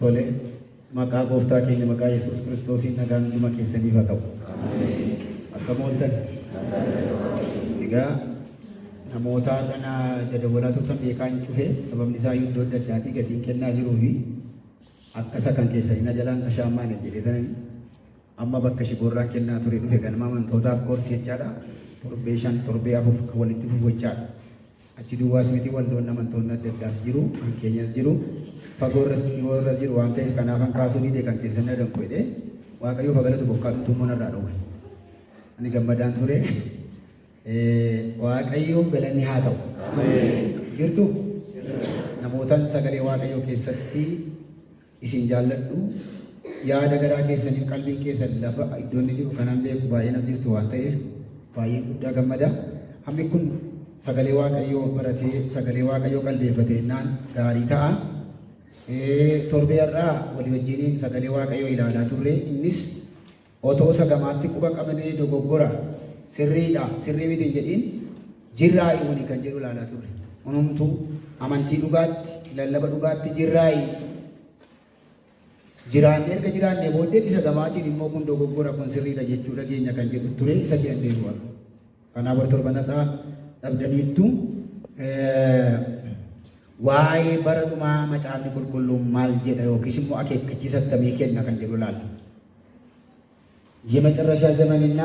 Tole, maqaa gooftaa keenya maqaa Yesuus Kiristoosiin nagaan dhuma keessaniif haa ta'u. Akkam ooltan. Egaa namoota kana dadawwalaa turtan beekaa hin cufe sababni isaa iddoo adda addaatii gatiin kennaa jiruu fi akka isa kan keessanii na jalaan qashaamaan jedheetanii amma bakka shiboorraan kennaa ture dhufe ganama amantootaaf qoorsi jechaadha. Torbee 5 torbee 4 kan walitti fufu jechaadha. Achi duwwaas miti waldoonni amantoonni adda addaas jiru kan keenyas jiru. Fagoorras dhiyoorras jiru waan ta'eef kanaafan kaasuu ni kan keessan na danqu jedhee Waaqayyoo fagalatu bokkaa dhumtuun irraa dhowwe. Ani gammadaan ture. Waaqayyoo galanni haa ta'u. Jirtu namootaan sagalee Waaqayyoo keessatti isin jaalladhu yaada garaa keessanii qalbiin keessan lafa iddoon jiru kanaan beeku baay'een as jirtu waan ta'eef baay'ee guddaa gammada. Hammi kun sagalee Waaqayyoo baratee sagalee Waaqayyoo qalbeeffatee naan gaarii ta'a. Torbee irraa walii wajjiniin sagalee Waaqayyoo ilaalaa turre innis otoo sagamaatti quba qabanee dogoggora sirriidha sirrii miti jedhiin jirraa'ii walii kan jedhu ilaalaa turre. Kunumtuu amantii dhugaatti lallaba dhugaatti jirraa'ii jiraannee erga jiraannee booddeetti sagamaatiin immoo kun dogoggora kun sirriidha jechuu dhageenya kan jedhu ture isa jedhamee du'a. Kanaaf warra torbanadhaa dhabdaniittu waa'ee bara dhumaa macaafni qulqulluun maal jedha yookiis immoo akeekkachiisa akkamii kenna kan jedhu ilaalla. የመጨረሻ ዘመንና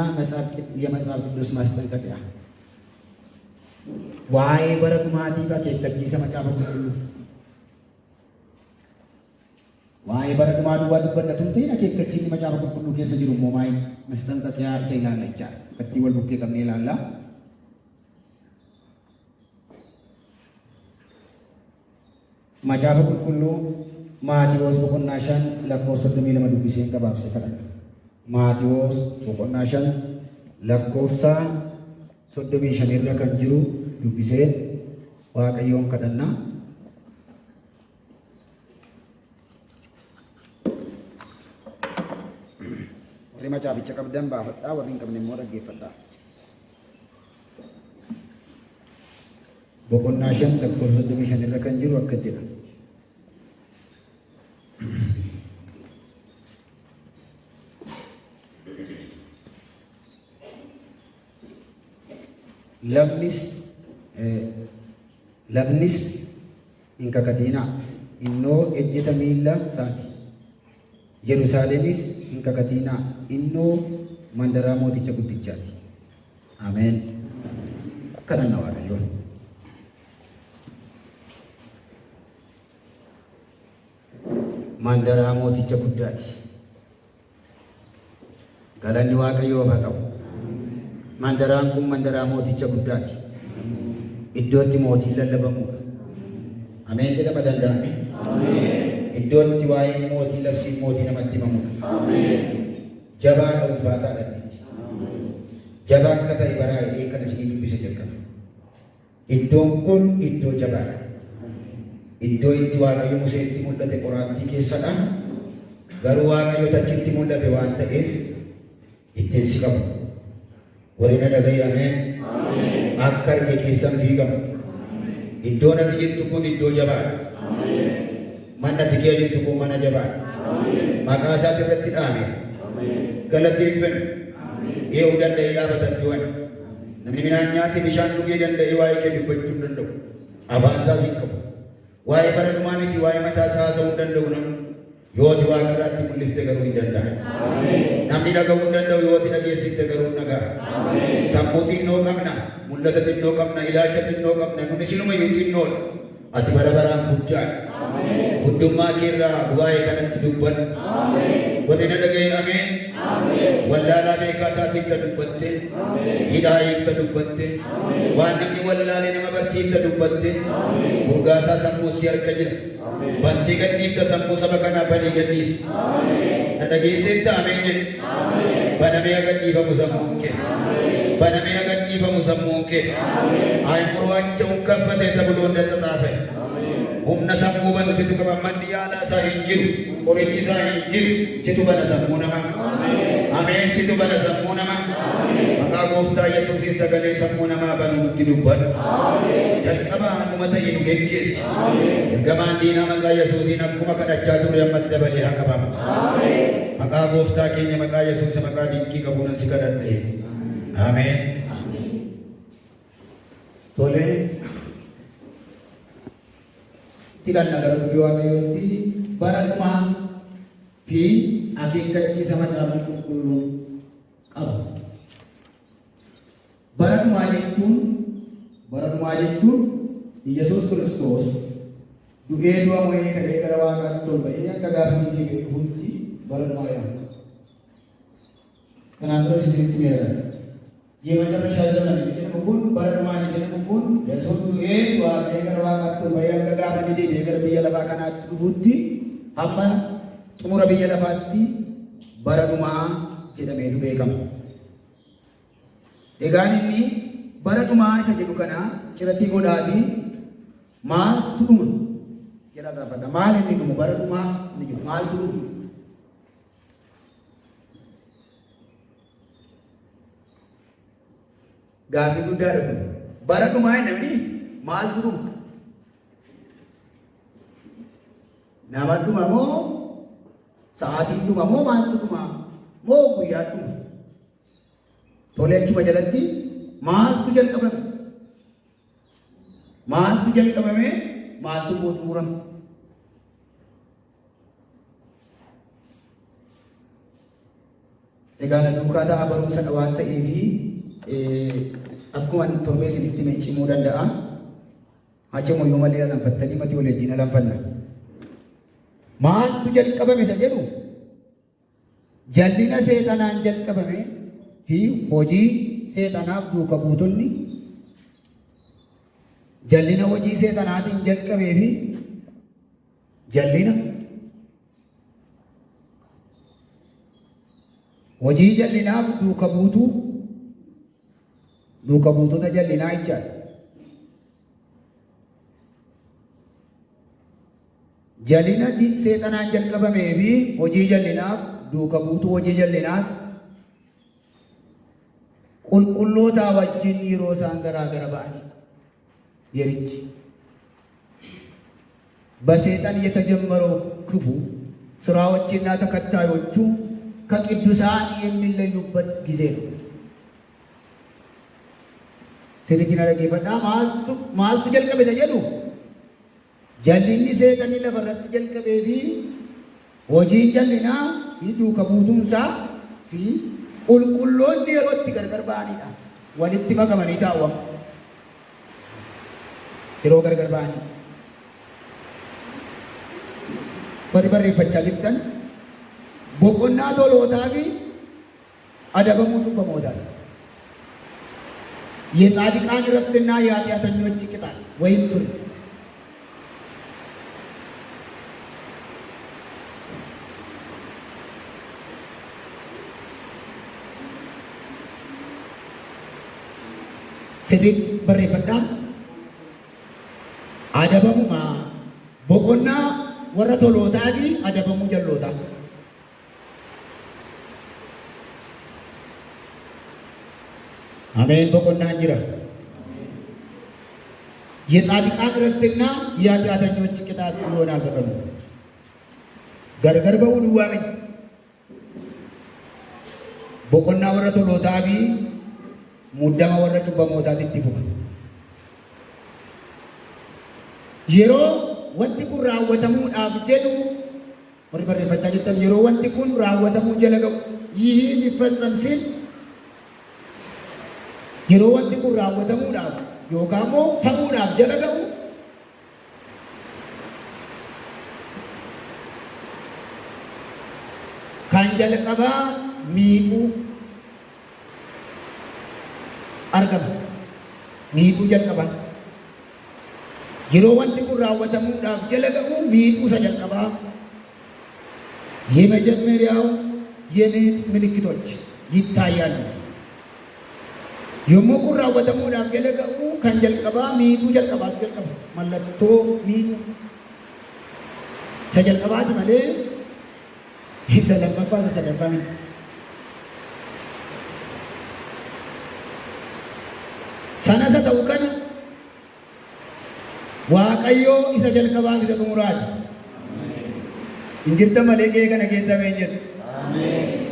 የመጽሐፍ ቅዱስ ማስጠንቀቂያ ዋይ በረ dhumaatiif akeekkachiisa macaafa qulqulluu waa'ee bara dhumaa duwwaa dubbadhatu hin ta'in akeekkachiisni macaafa qulqulluu keessa jiru immoo waa'ee masxanqaqiyaa isa ilaalla jechaadha. Bakki wal bukkee qabnee ilaalla. Macaafa qulqulluu Maatiyoos boqonnaa 5 lakkoofsa 32 dubbisee gabaabsee kadhadha. Maatiyoos boqonnaa 5 lakkoofsa 35 irra kan jiru dubbisee Waaqayyoon kadhanna. Warri macaaficha qabdan baafadhaa, warri hin qabne immoo dhaggeeffadhaa. Boqonnaa 5 lakkoofsa 35 irra kan jiru akka jedha. Lafnis hin kakatinaa innoo ejjeta miilla isaati. Yerusaalemis hin kakatinaa innoo mandaraa mooticha guddichaati. Ameen. Kadhanna Waaqayyoon. Mandaraa mooticha guddaati. Galanni Waaqayyoof haa ta'u. Mandaraan kun mandaraa mooticha guddaati. Iddootti mootiin lallabamuudha. Ameen jedhama danda'ame. Iddootti waa'ee mootii labsiin mootii namatti himamuudha. Jabaa ulfaataa dhabdichi. Jabaa akka ta'e baraa'ee kan isinii dubbise jalqaba. Iddoon kun iddoo jabaadha. Iddoo itti Waaqayyo Museetti mul'ate qoraattii keessadha. Garuu Waaqayyo achitti mul'ate waan ta'eef ittiin si qabu. Warina dhaga'i ameen. Akka arge keessan fiigamu. Iddoon ati jirtu kun iddoo jabaadha. Manni ati keessa jirtu kun mana jabaadha. Maqaa isaati irratti dhaame. Galateeffannu. Ee'uu danda'ee dhaabatan du'an. Namni midhaan nyaate bishaan dhugee danda'ee waa'ee kee dubbachuu hin danda'u. Afaan isaas hin qabu. Waa'ee bara dhumaa miti waa'ee mataa isaa haasa'uu hin danda'u namni. Yooti Waaqa irratti mul'ifte garuu hin danda'a. Namni dhaga'uu hin danda'u yooti dhageessifte garuu dhaga'a. Sammuu xinnoo qabna, mul'ata xinnoo qabna, ilaalcha xinnoo qabna, nuti sinuma iyyuu xinnoodha. Ati bara baraan guddaadha. Guddummaa kee irraa waa'ee kanatti dubbadhu. Warrina dhaga'e ameen. Wallaalaa beekaa taasifta dubbatte. Hidhaa hiikta dubbatte. Waan namni wallaalee nama barsiifta dubbatte. Urgaasaa sammuu si harka jira. Bantii gadhiifta sammuu saba kanaa banii gadhiisi. Na dhageesseetta ameen jedhu. Banamee agadhiifamu sammuun kee. Banamee agadhiifamu sammuun kee. Aayimuruu acha unkaffatee tabuloon dadhasaafee. Humna sammuu banu situ qaba manni yaalaa isaa hin jiru. Qorichi isaa hin jiru. Situ bana sammuu namaa. Ameen situ bana sammuu namaa. Maqaa gooftaa Yesuusiin sagalee sammuu namaa banuu nutti dubban. Jalqabaa hanguma ta'e nu geggeessi. Ergamaan diinaa maqaa Yesuusiin akkuma kadhachaa ture ammas dabalee haa qabamu. Maqaa gooftaa keenya maqaa Yesuus maqaa dinqii qabuun si kadhadhe. Ameen. Tole. Tidak negara berdua kayoti barat mah fi akhirnya sama dalam kulung kau barat mah itu Yesus Kristus juga dua mulai kali kerawangan tol bayar kagak henti hunti barat mah yang kenapa sih ini ada ये मतलब शायद नहीं कितने मुकुन परमाणु कितने मुकुन जैसे तो ये बात एक करवाकर तो भैया का काम नहीं दे अगर भैया लगा करना बुद्धि हम तुम्हारा भैया लगाती बरगुमा जितना मेरे बेगम एगानी में बरगुमा ऐसा जो करना चिरती को डाली माल तुम क्या था पता माल नहीं तुम बरगुमा नहीं माल तुम Gafi guddaa dhabu. Bara dhumaa namni maal turu? Nama dhuma moo sa'aatiin dhuma moo maaltu dhuma moo guyyaa dhuma? Tole achuma jalatti maaltu jalqabame? Maaltu jalqabame? Maaltu xumurame? Egaa na duukaa ta'a barumsa waan ta'eefi akkuma torbee isinitti meeccimuu danda'a. Achuma yoo malee alanfattanii mati waliin alanfanna. Maaltu jalqabame isa jedhu jallina seexanaan jalqabame fi hojii seexanaaf duuka buutonni jallina hojii seexanaatiin jalqabee fi jallina hojii jallinaaf duuka buutota jallinaa jechaadha. Jallina seexanaan jalqabamee fi hojii jallinaaf duuka buutuu hojii jallinaaf qulqullootaa wajjin yeroo isaan garaa gara ba'anii yerichi በሰይጣን የተጀመረው ክፉ ስራዎችና ተከታዮቹ ከቅዱሳን የሚለዩበት ጊዜ ነው። ስለዚህ ነገፈና ማልቱ ጀልቀበ ተጀሉ ጀልኒ ሰይጣን ለፈረት ጀልቀበ ፊ ወጂ ጀልና ይዱ ከቡቱንሳ ፊ ቁልቁሎን የሮት ገርገር ባኒዳ ወልቲ መቀመኒ ታዋ ይሮ ገርገር ባኒ በርበሬ ፈቻ ልብተን ቦቆና ቶሎታቢ አደበሙቱ በሞዳት የጻድቃን ረፍትና የኃጢአተኞች ቅጣት ወይም ፍርድ ስድት በሬፈዳ አደበሙማ ቦቆና ወረቶሎታቢ አደበሙ ጀሎታ አሜን። በቆና እንጅራ የጻድቃን ረፍትና የኃጢአተኞች ቅጣት ይሆናል። በቀኑ ገርገር በውሉ ዋመኝ በቆና ወረቶሎታቢ ሙዳማ ወረቱ በሞታት ይጥፉ የሮ wanti kun raawwatamuudhaaf jedhu barbareeffachaa jirtan yeroo wanti kun raawwatamuu jala ga'u yihiin iffatsamsin yeroo wanti kun raawwatamuudhaaf yookaan immoo ta'uudhaaf jala ga'u kan jalqabaa miidhuu argama. Miidhuu jalqabaa yeroo wanti kun raawwatamuudhaaf jala ga'u miidhuu isa jalqabaa የመጀመሪያው የምጥ ምልክቶች ይታያሉ። yommuu kun raawwatamuudhaaf jala ga'u kan jalqabaa miidhuu jalqabaatu jalqaba mallattoo miidhuu isa jalqabaati malee isa lammaffaa isa sadaffaa miti. Sanas haa ta'u kana Waaqayyoo isa jalqabaa isa xumuraati. Injirta malee gahee kana keessa mee jedhu.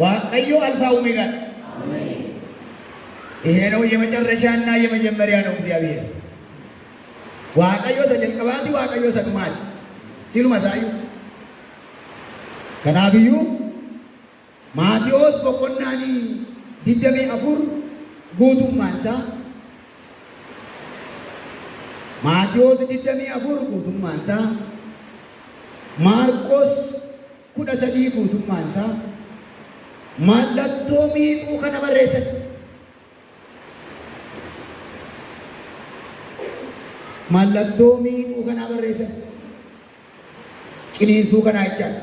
Waaqayyoo alfaa uumeegaadha. ይሄ ነው የመጨረሻና የመጀመሪያ ነው እግዚአብሔር። waaqayyo isa jalqabaati waaqayyo isa dhumaati siluma isaayyuu. Kanaafiyyuu Maatiyos boqonnaanii 24 guutummaan isaa Maatiyos 24 guutummaan isaa Maarqos 13 guutummaan isaa mallattoo miixuu kana barreessan. Mallattoo miixuu kana barreessan ciniinsuu kana jechaadha.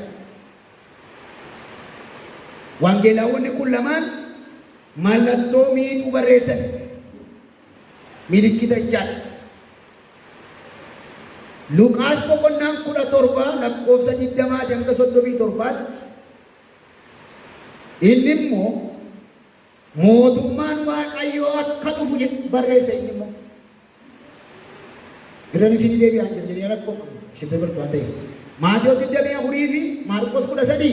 Wangeelaawwanni kun lamaan mallattoo miixuu barreessan milikkita jechaadha. Luqaas boqonnaan 17 lakkoofsa 20 hanga 37 inni immoo mootummaan Waaqayyoo akka dhufu barreessa. Inni immoo Irani sini deebi'aan jira jedhanii rakkoo ishee barbaadu ta'e. Maatiyos 24 fi Maarqos 13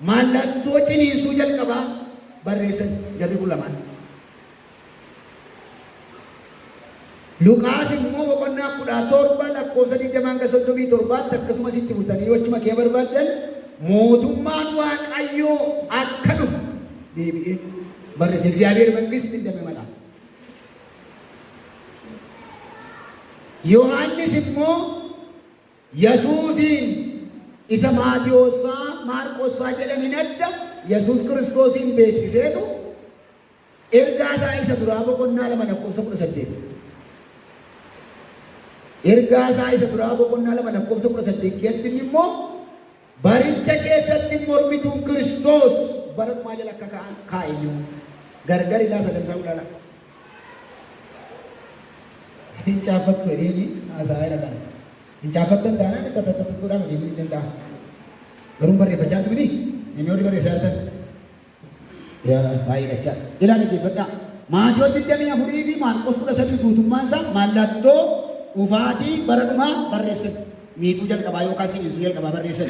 mallattoo ciniinsuu jalqabaa barreessan jarri kun lamaan. Luqaas immoo boqonnaa 17 lakkoofsa 20 hanga 37 akkasumas itti furtanii wachuma kee barbaadan mootummaan Waaqayyoo akka dhufu deebi'ee barreesse. እግዚአብሔር መንግስት እንደሚመጣ ዮሐንስ immoo Yesuusin isa Maatiyos faa Maarqos faa jedhaniin adda Yesuus Kiristoosiin beeksiseetu ergaa isaa isa duraa boqonnaa 2 lakkoofsa 18 ergaa isaa isa duraa boqonnaa 2 lakkoofsa 18 keessatti immoo baricha keessatti mormituun Kiristoos baratuma jala akka kaa'e gargar ilaa sadarsaa ulala hincaafatu edeni asaayira kana hincaafatan taanaan tatatatu godhama deemuu danda'a. Garuu barreeffachaa turani namni hojii barreessaa yaa baay'ee gachaa ilaa dhaggeeffadhaa. Maatiyos 24 fi Maarqos 13 guutummaan isaa mallattoo dhufaatii bara dhumaa barreessan miixuu jalqabaa yookaan ciniinsuu jalqabaa barreessan.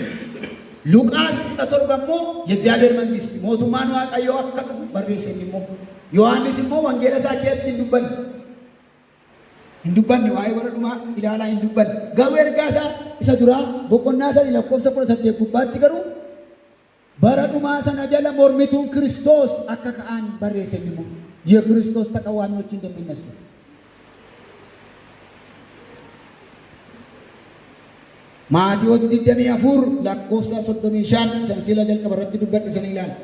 Luqaas 17 immoo የእግዚአብሔር መንግስት mootummaan Waaqayyoo akka dhufu barreessan immoo. Yohaannis immoo wangeela isaa keessatti hin dubbanne waa'ee bara dhumaa ilaalaa hin dubbanne. Garuu ergaa isaa isa duraa boqonnaa 3 lakkoofsa 18 gubbaatti garuu bara dhumaa sana jala mormituun Kiristoos akka ka'an barreessan immoo. የክርስቶስ ተቃዋሚዎች እንደሚነሱ Maatiyos 24 lakkoofsa 35 sansila jalqaba irratti dubbadhisan ilaala.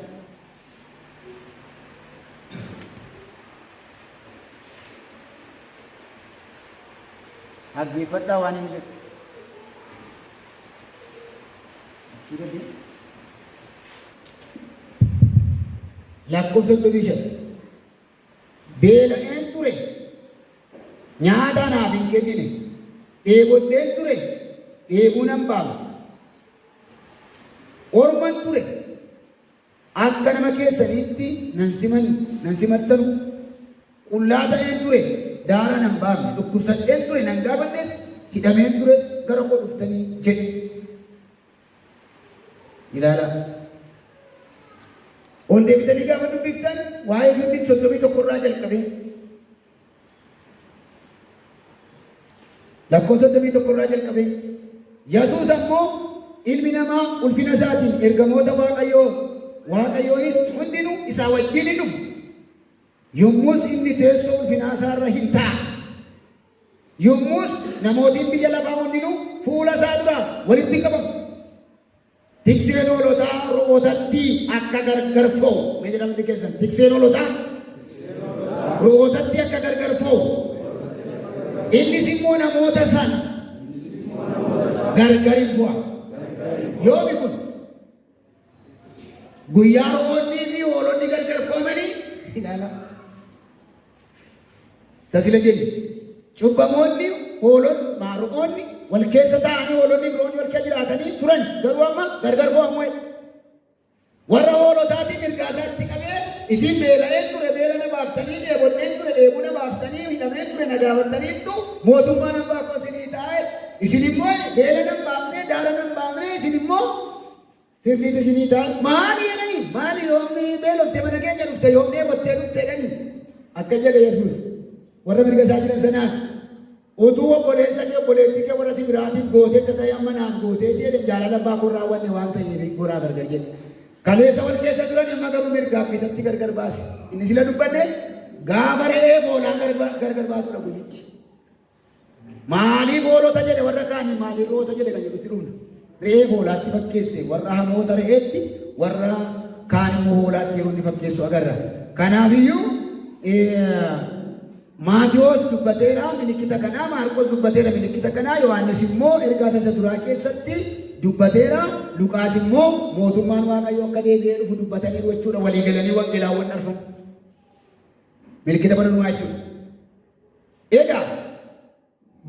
Dhaggeeffadhaa waan hin jedhu. Lakkoofsa 35 beela'een ture nyaata naaf hin kennine dheebodheen ture dheebuu nan baama orman ture akka nama keessaniitti nan simattanu qullaa ta'een ture daara nan baamne dhukkubsadheen ture nan gaafadhes hidhameen tures gara koo dhuftanii jedhe. Ilaala ol deebitanii gaafa dubbiftan waa'ee Filiphii 31 irraa jalqabee lakkoofsa 31 irraa jalqabee Yesuus ammoo ilmi namaa ulfina isaatiin ergamoota Waaqayyoonis hundinuu isaa wajjin hin dhufu. Yommus inni teessoo ulfinaa isaarra hin taa'a. Yommus namootiin biyya lafaa hundinuu fuula isaa duraa walitti qabamu. Tikseen hoolotaa ro'ootatti akka gargar fo'u. Mee jedhamti keessan tikseen hoolotaa ro'ootatti akka gargar fo'u. Innis immoo namoota sana gargar hin fo'a. Yoomi kun guyyaa ro'oonnii fi hoolonni gargar fo'amanii ilaala. Sasila jenni cubbamoonni hoolonni maaro'oonni wal keessa taa'anii hoolonni biroonni wal keessa jiraatanii turan garuu amma gargar fo'amu. Warra hoolotaatiin mirgaasaatti qabee isin beela'een ture beela na baaftanii dheebodheen ture dheebuna baaftanii hidhamee ture nagaawattaniittu mootummaan abbaa koo isinii taa'e. Isin immoo beela nan baafne daara nan baafne isin immoo firdiit isinii taa'e. Maali jedhanii? Maali yoomni beeloftee mana keenya dhufte yoomni eebottee dhufte jedhanii? Akka jedhe Yesuus warra mirga isaa jiran sanaan utuu obboleessa kee obboleettii kee warra si biraatiin gootee ta'e amma naan gootee jedhe jaalala abbaa koo raawwanne waan ta'eef goraa gargar jedhe. Kaleessa wal keessa turan amma garuu mirgaaf bitatti gargar baase. Inni sila dubbanne gaafa re'ee hoolaan gargar baatudha guyyichi. Maaliif hoolota jedhe warra kaanii maaliif hoolota jedhe kan jedhutti dhumna. Re'ee hoolaatti fakkeesse warra hamoota re'eetti warra kaan immoo hoolaatti yeroo inni fakkeessu agarra. Kanaafiyyuu Maatiyos dubbateera milikkita kanaa, Maarqos dubbateera milikkita kanaa, Yohaannis immoo ergaa isa duraa keessatti dubbateera, Luqaas immoo mootummaan Waaqayyoo akka deebi'ee dhufu dubbataniiru jechuudha. Walii galanii wangeelaawwan arfan milikkita baranuu jechuudha. Egaa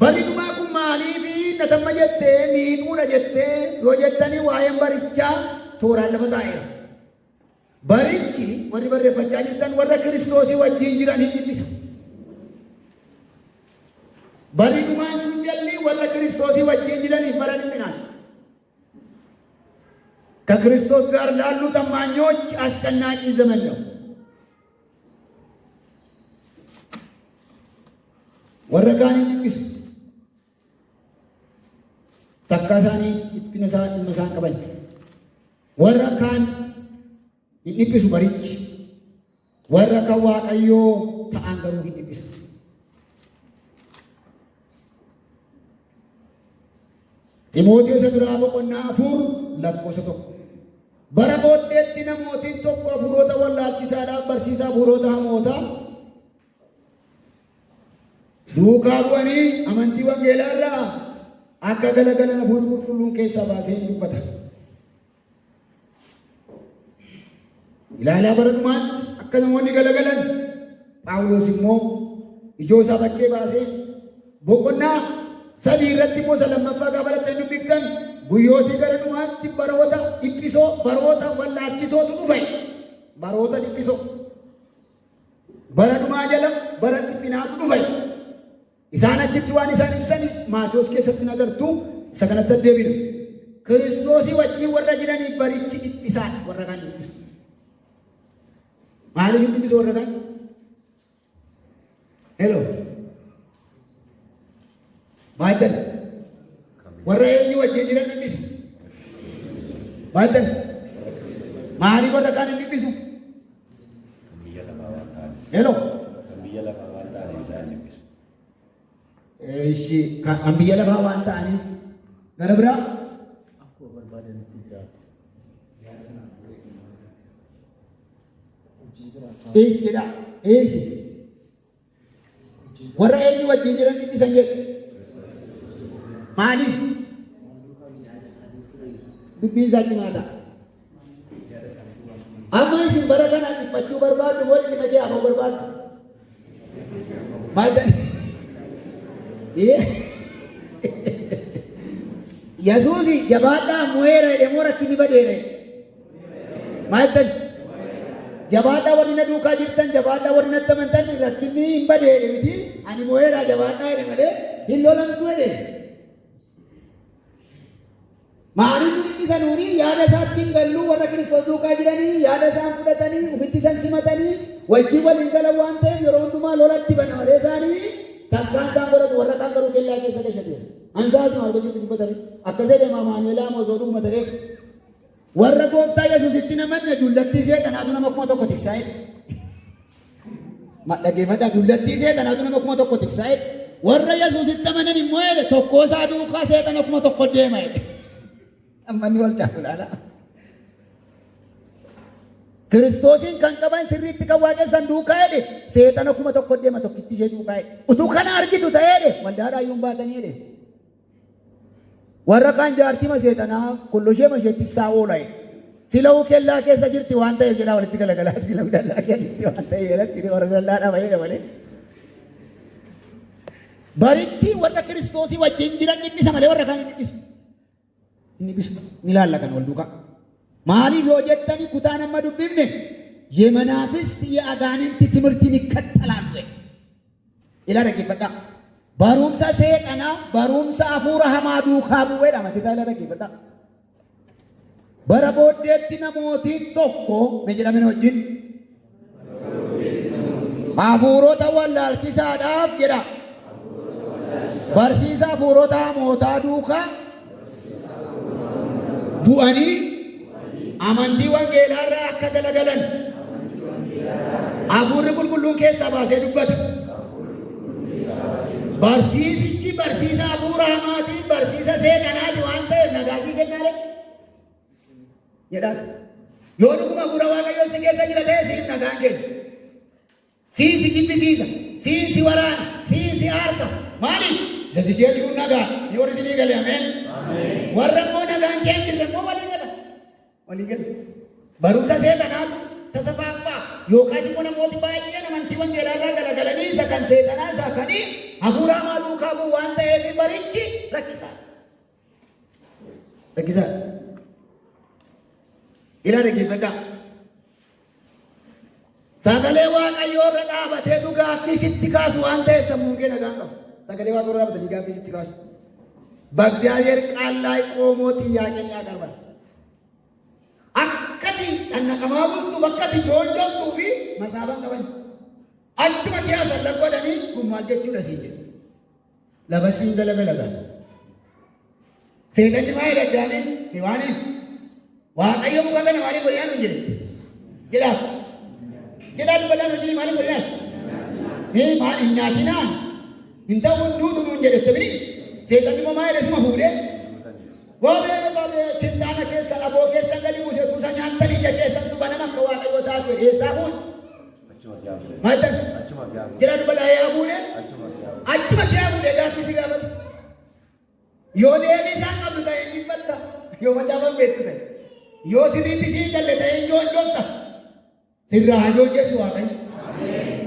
bari dhumaa kun maaliif natamma jettee miidhuudha jettee yoo jettanii waa'een barichaa tooraan lafa taa'eera. Barichi warri barreeffachaa jirtan warra Kiristoosii wajjin jiran hin dhiphisa. Bari dhumaan sun jalli warra Kiristoosii wajjin jiraniif bara dhiphinati. ከክርስቶስ ጋር ላሉ ታማኞች አስጨናቂ ዘመን ነው። ወረካን ይጥቅሱ ተካሳኒ ይጥነሳ መሳን ቀበል ወረካን ይጥቅሱ በሪች ወረካ ዋቀዮ ተአንገሩ ይጥቅሱ ጢሞቴዎስ ድራቦ ቆና ፉር ለቆሰቶ በረቦዴtti namootiin tokko hafuurota wallaalchisaadhaaf barsiisaa hafuurota hamoota duukaa bu'anii amantii wangeelaa irraa akka galagalan hafuurri qulqulluun keessaa baasee dubbata. Ilaalaa bara dhumaatti akka namoonni galagalan Phaawulos immoo ijoo isaa bakkee baasee boqonnaa sadii irratti immoo lammaffaa gaafa lattee dubbiftan guyyootii gara dhumaatti baroota dhiphisoo baroota wallaalchisootu dhufe. Baroota dhiphisoo bara dhumaa jala bara dhiphinaatu dhufe. Isaan achitti waan isaan ibsanii Maatiyos keessatti nagartuu isa kanatti deebina. Kiristoosii wajjin warra jiranii barichi dhiphisaadha warra kan dhiphisu. Maaliif dhiphisu warra kan? Hello. Baay'atan warra eenyu wajjin jiran dhiphisa. Baay'atan maaliif warra kaan hin dhiphisu? Hello. Ishi kan biyya lafaa waan ta'aniif gara biraa jedha. Warra eenyu wajjin jiran dhiphisan jedhu maaliif? Dubbiin isaa cimaadha. Amma isin bara kana dhiphachuu barbaaddu warri dhimma afoo barbaaddu maal ta'e? Yesuus jabaadhaa mo'eera jedhee moo rakkinni badeera? Maal ta'e? Jabaadhaa warri na duukaa jirtan jabaadhaa warri natti amantan rakkinni hin badeere miti ani mo'eera jabaadhaa jedhe malee hin lolamtu jedhe. Maaliif dhiphisanuuni yaada isaattiin galluu warra Kiristoos duukaa jiranii yaada isaan fudhatanii ufitti isaan simatanii wajjin waliin galan waan ta'eef yeroo hundumaa lolatti bana malee isaanii takkaan isaan godhatu warra kaan garuu kellaa keessa gashatu. Ansaatu maal gochuutti dubbatanii akkasii deemaa maanuelaa moosoo dhuguma ta'eef warra gooftaa Yesuusitti namanne dullattii seexanaatu nama kuma tokko tiksaa'edha. Dhaggeeffadhaa dullattii seexanaatu nama kuma tokko tiksaa'edha. Warra Yesuusitti amanan immoo jedhe tokkoo isaa duukaa seexana kuma tokko deema jedhe. Ammanni wal caaludha. Kiristoosin kan qaban sirriitti kan waaqessan duukaa jedhe seexana kuma tokko deema tokkitti ishee duukaa jedhe. Utuu kana argitu ta'ee jedhe waldaadhaa iyyuu baatanii jedhe. Warra kaan jaartima seexanaa kolloshee masheetti isaa oola jedhe. Silau kellaa keessa jirti waan ta'eef jedhaa walitti galagalaa silau dallaa keessa jirti waan ta'eef jedhatti warra dallaadhaa bahee malee. Barichi warra Kiristoosii wajjin jiran dhiphisa malee warra kaan dhiphisu. Inni bisu ni laalla kan wal duukaa. Maaliif yoo jettanii kutaan amma dubbifne የመናፍስት የአጋንንት ትምህርትን ይከተላሉ። Ilaala dhaggeeffadhaa. Barumsa seexanaa, barumsa hafuura hamaa duukaa bu'eedha. Masitaa ilaala dhaggeeffadhaa. Bara booddeetti namootiin tokko mee jedhameen wajjin hafuurota wallaalchisaadhaaf jedha. Barsiisa hafuurota hamootaa duukaa bu'anii amantii wangeelaarraa akka galagalan hafuurri qulqulluun keessaa baasee dubbata. Barsiisichi barsiisa hafuura hamaatiin barsiisa seexanaati waan ta'eef nagaasii kennaale jedhaan. Yoo dhuguma hafuura Waaqayyoo si keessa jira ta'e siif nagaan kenna. Siin si jibbisiisa, siin si waraana, siin si aarsa. Maaliif? Jasiqee jiruun nagaa. Ni warri isinii gale ameen. Warra immoo nagaan kee hin jirre immoo walii gala. Walii gala. Barumsa seexanaatu tasafaaffaa yookaas immoo namooti baay'een amantii wangeelaarraa galagalanii isa kan seexanaa isaa kanii hafuura hamaa duukaa bu'u waan ta'eef barichi rakkisaadha. Rakkisaadha. Ilaa dhaggeeffadhaa. Sagalee Waaqayyoo irra dhaabatee gaaffii sitti kaasu waan ta'eef sammuun kee nagaan qabu. Sagalee Waaqayyoo irra dhaabatanii gaaffii sitti kaasu. በእግዚአብሔር ቃል ላይ ቆሞ ጥያቄን ያቀርባል። አከቲ ጨነቀማ ቡልቱ በከቲ ጆንጆቱ ፊ መሳባን ቀበን አችመ ኪያ ሰለቆደኒ ጉማጀቹ ለሲጀ ለበሲን ገለገለጋ ሴገን ማይ ረዳኒ ኒዋኒ ዋቀዮ ሙቀነ ማሊ ጎሪያን እንጀ ጅላ ጅላ ዱበላን እንጀ ማሊ ጎሪያን ማሊ ኛቲና እንተው ዱዱ እንጀ ተብኒ Seetan immoo maal eesuma fuudhee goobee sintaana keessa aboo keessa galii buusee kuusa nyaatanii ija keessatti banama akka Waaqayyoo taatu eessaa fuudhe. Maal jira dubalaa yaa fuudhee achuma yaa fuudhee gaaffii si gaafata. Yoo deebii isaan qabdu ta'e hin dhibbatta yoo macaafan beektu ta'e yoo sirriitti siin galle ta'e hin joonjoofta sirraa haa joonjessu Waaqayyo.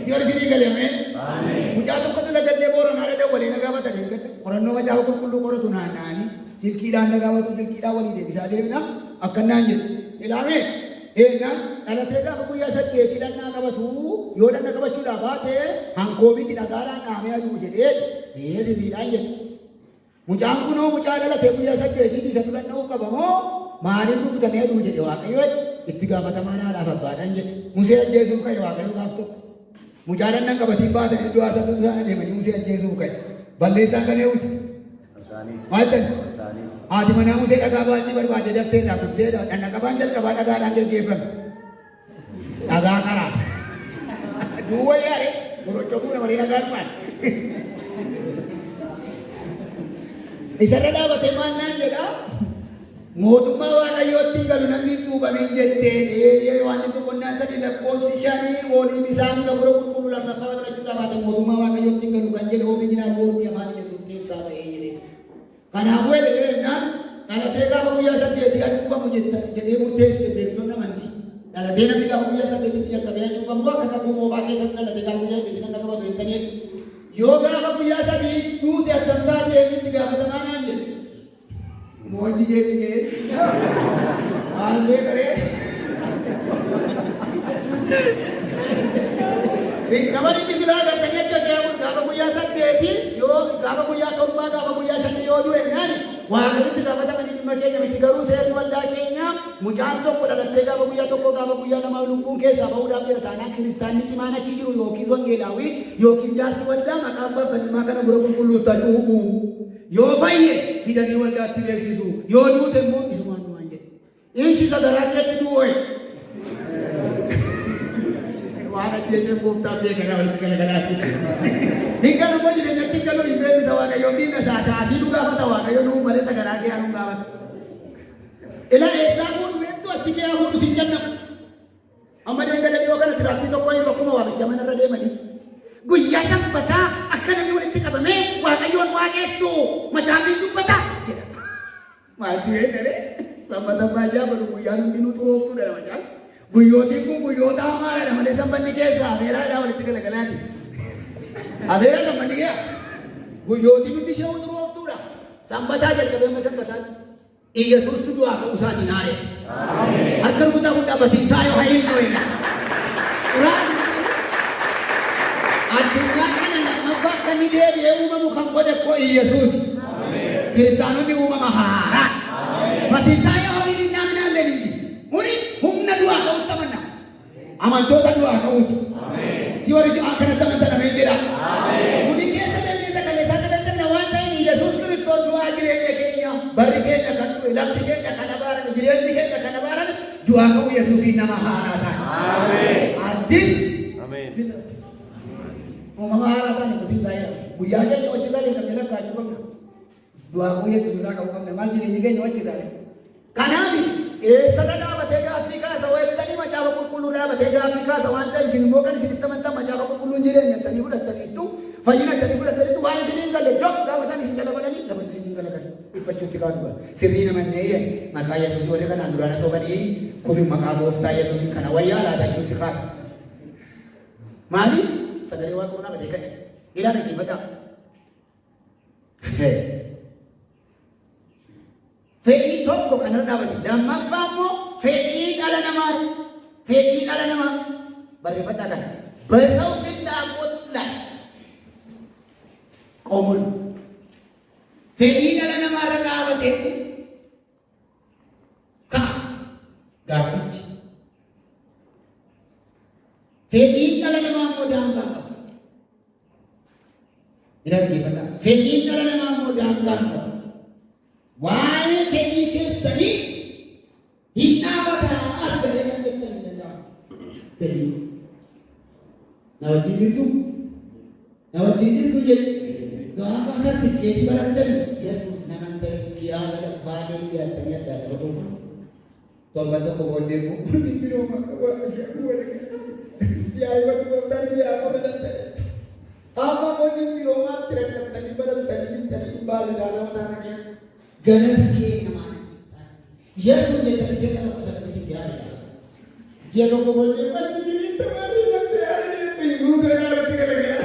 Si warri sinii galee ameen. Mucaa tokkotu lagallee booranaa dhadhaa waliin nagaafata deemgadha. Qorannoo macaafa qulqulluu qoratu naanna'anii silkiidhaan nagaafatu silkiidhaan walii deebisaa deemna akkanaan jedhu. Ilaamee eenyaan dhalatee gaafa guyyaa saddeetii dhannaa qabatu yoo dhanna qabachuudhaaf baate hankoobitti dhagaadhaan dhaamee aduu jedhee sirriidhaan jedhu. Mucaan kunoo mucaa dhalatee guyyaa saddeetii isatu dhanna'uu qabamoo maaliif rukutamee aduu jedhe Waaqayyo itti gaafatamaan haadhaaf abbaadhaan jedhe. Musee ajjeesuuf ka'e Waaqayyo gaaf tokko. Mucaa dhannan qabatiin baatan iddoo haasatu isaan adeemanii Musee ajjeesuuf ka'e. Balleessaan kan eewwite. Maaltan? Haati manaa Musee dhagaa baachii barbaade dafteedhaa guddeedha. Dhanna qabaan jalqabaa dhagaadhaan gaggeeffame. Dhagaa karaa. Duwwa yaare gorochokuu namaree dhagaan maal? Isarra dhaabatee maal naan jedhaa? Mootummaa Waaqayyootti galu namni tuubameen jettee waan inni qonnaan sadii lakkoofsi shanii waliin isaanii gabura qulqulluu lafaffaa fudhachuudhaaf haata mootummaa Waaqayyootti galu kan jedhe oomishinaan boortii afaan Yesuus keessaa ba'ee jedhee. Kanaafuu edeenaan dhalatee gaafa guyyaa saddeetii achuubamu jedhee murteesse beektonni amantii. Dhalatee namni gaafa guyyaa saddeetitti jalqabee achuubamu akka kakuu moofaa keessatti dhalatee gaafa guyyaa saddeetii nama qabatu hin taneef. Yoo gaafa guyyaa sadii duute akkam taatee inni gaafatamaa naan jedhe. Moji jadi ke, malu kere. Kamari kisila katanya cakap aku gapa kuya sadeti, yo gapa kuya tomba, gapa kuya shani yo dua ni. Wah itu gapa jangan ini makanya mesti garu saya tu walda kenya. Mujan tu pada nanti gapa kuya nama lumpur ke sama udah kita tanah Kristen ni cuma nak ciru yo kiswan gelawi, yo kisah si walda maka apa kerja makan berapa puluh tahun hukum. Yoo baay'ee fidanii waldaatti beeksisu yoo duute immoo isumaan du'an jedhe. Inshi sadaraatti du'oe. Waan ajjeeseen gooftaan beekana walitti galagalaatti. Hingaan immoo jireenyatti galuun hin beeksisa Waaqayyoo dhimma saasii nu gaafata Waaqayyoo nuu malee sagaraa kee nu gaafata. Ila eessaa fuudhu beektu achi kee fuudhu sin jannamu. Amma deeggaranii yoo kana tiraaktii tokko hin bakkuma waamicha manarra deemanii. Guyyaa sanbataa akka namni walitti qabamee Waaqayyoon waaqessu macaafni dubbata jedha. Maatii beekare sanbata baay'ee balu guyyaan hundinuu xurooftuu dha macaan. Guyyootiin kun guyyoota hamaadha malee sanbanni keessa afeeraadhaa walitti galagalaati. Afeeraa sanbanni kee guyyootiin hundi ishee xurooftuudha. Sanbataa jalqabee amma sanbataatti Iyyesuustu du'aa ka'uu isaatiin haaressi. Akka rukutaa kun dhaabatiinsaa yoo hayiin ta'e. Addunyaa kana lammaffaa akka ni deebi'ee uumamu kan godhe koo Yesuus. Kiristaanonni uumama haaraa. Matiisaa yoo hin naaminaallee ni jiru. Kuni humna du'aa ka'uutti amanna. Amantoota du'aa ka'uuti. Si warri akkanatti amantan ameen jedha. Kuni keessa dandeessa kaleessaa taphatan waan ta'eef Yesuus Kiristoos du'aa jireenya keenya barri keenya kan du'e lafti keenya kan abaarame jireenyi keenya kan abaarame du'aa ka'uu Yesuusiin nama haaraa ta'a. Addis. Uumama haaraa ta'a nuti saayina guyyaa keenya hojjetaa keenya kan lakkaa'uu qabna. Du'aa ka'uu Yesuus irraa ka'uu qabna maal jireenyi keenya hojjetaa. Kanaaf eessatti dhaabatee gaaffii kaasa wayittanii macaafa qulqulluu dhaabatee gaaffii kaasa waan ta'eef isin immoo kan isinitti amantan macaafa qulqulluun jireenyattanii fudhattaniittu fayyinattanii fudhattaniittu waan isin hin galle yoo gaafa isaan isin galabatanii lafa isin hin galaban dhiphachuutti kaatu bara sirrii namannee maqaa Yesuusii warri kanaan duraana sobanii kufi maqaa gooftaa Yesuusii kana wayyaa laatachuutti kaatu. Maaliif sagalee waaquu dhaabatee kan ilaala dhiifataa. Fedhii tokko kanarra dhaabate lammaffaa immoo fedhii dhala namaa barreeffadhaa kana በሰው ፍላጎት ላይ ቆሙን fedhii dhala namaarra dhaabate ka gaafichi fedhii dhala namaa immoo daangaa qaba. Dhaggeeffadhaa fedhii dhala namaa immoo daangaa qaba. Waa'ee fedhii keessanii hin dhaabataa as galee kan jettan hin danda'amu. Fedhii na wajjin jirtu jedhe gaafa sartifikeetii barattan Yesuus naman ta'e siyaasa baadee yaadanii adda adda tokko torba tokko booddee biroo maqaa siyaasa gooftaan siyaasa baratte amma booddee biroo maatti rakkatanii baratanii bitanii baaladaa nama taananii ganata keenya maana Yesuus jettanii seeta tokko sakatti si yaadudha. Jee tokko booddee manni jiriin tawaarrii namsee yaadanii guutuu dhaabatti garagara.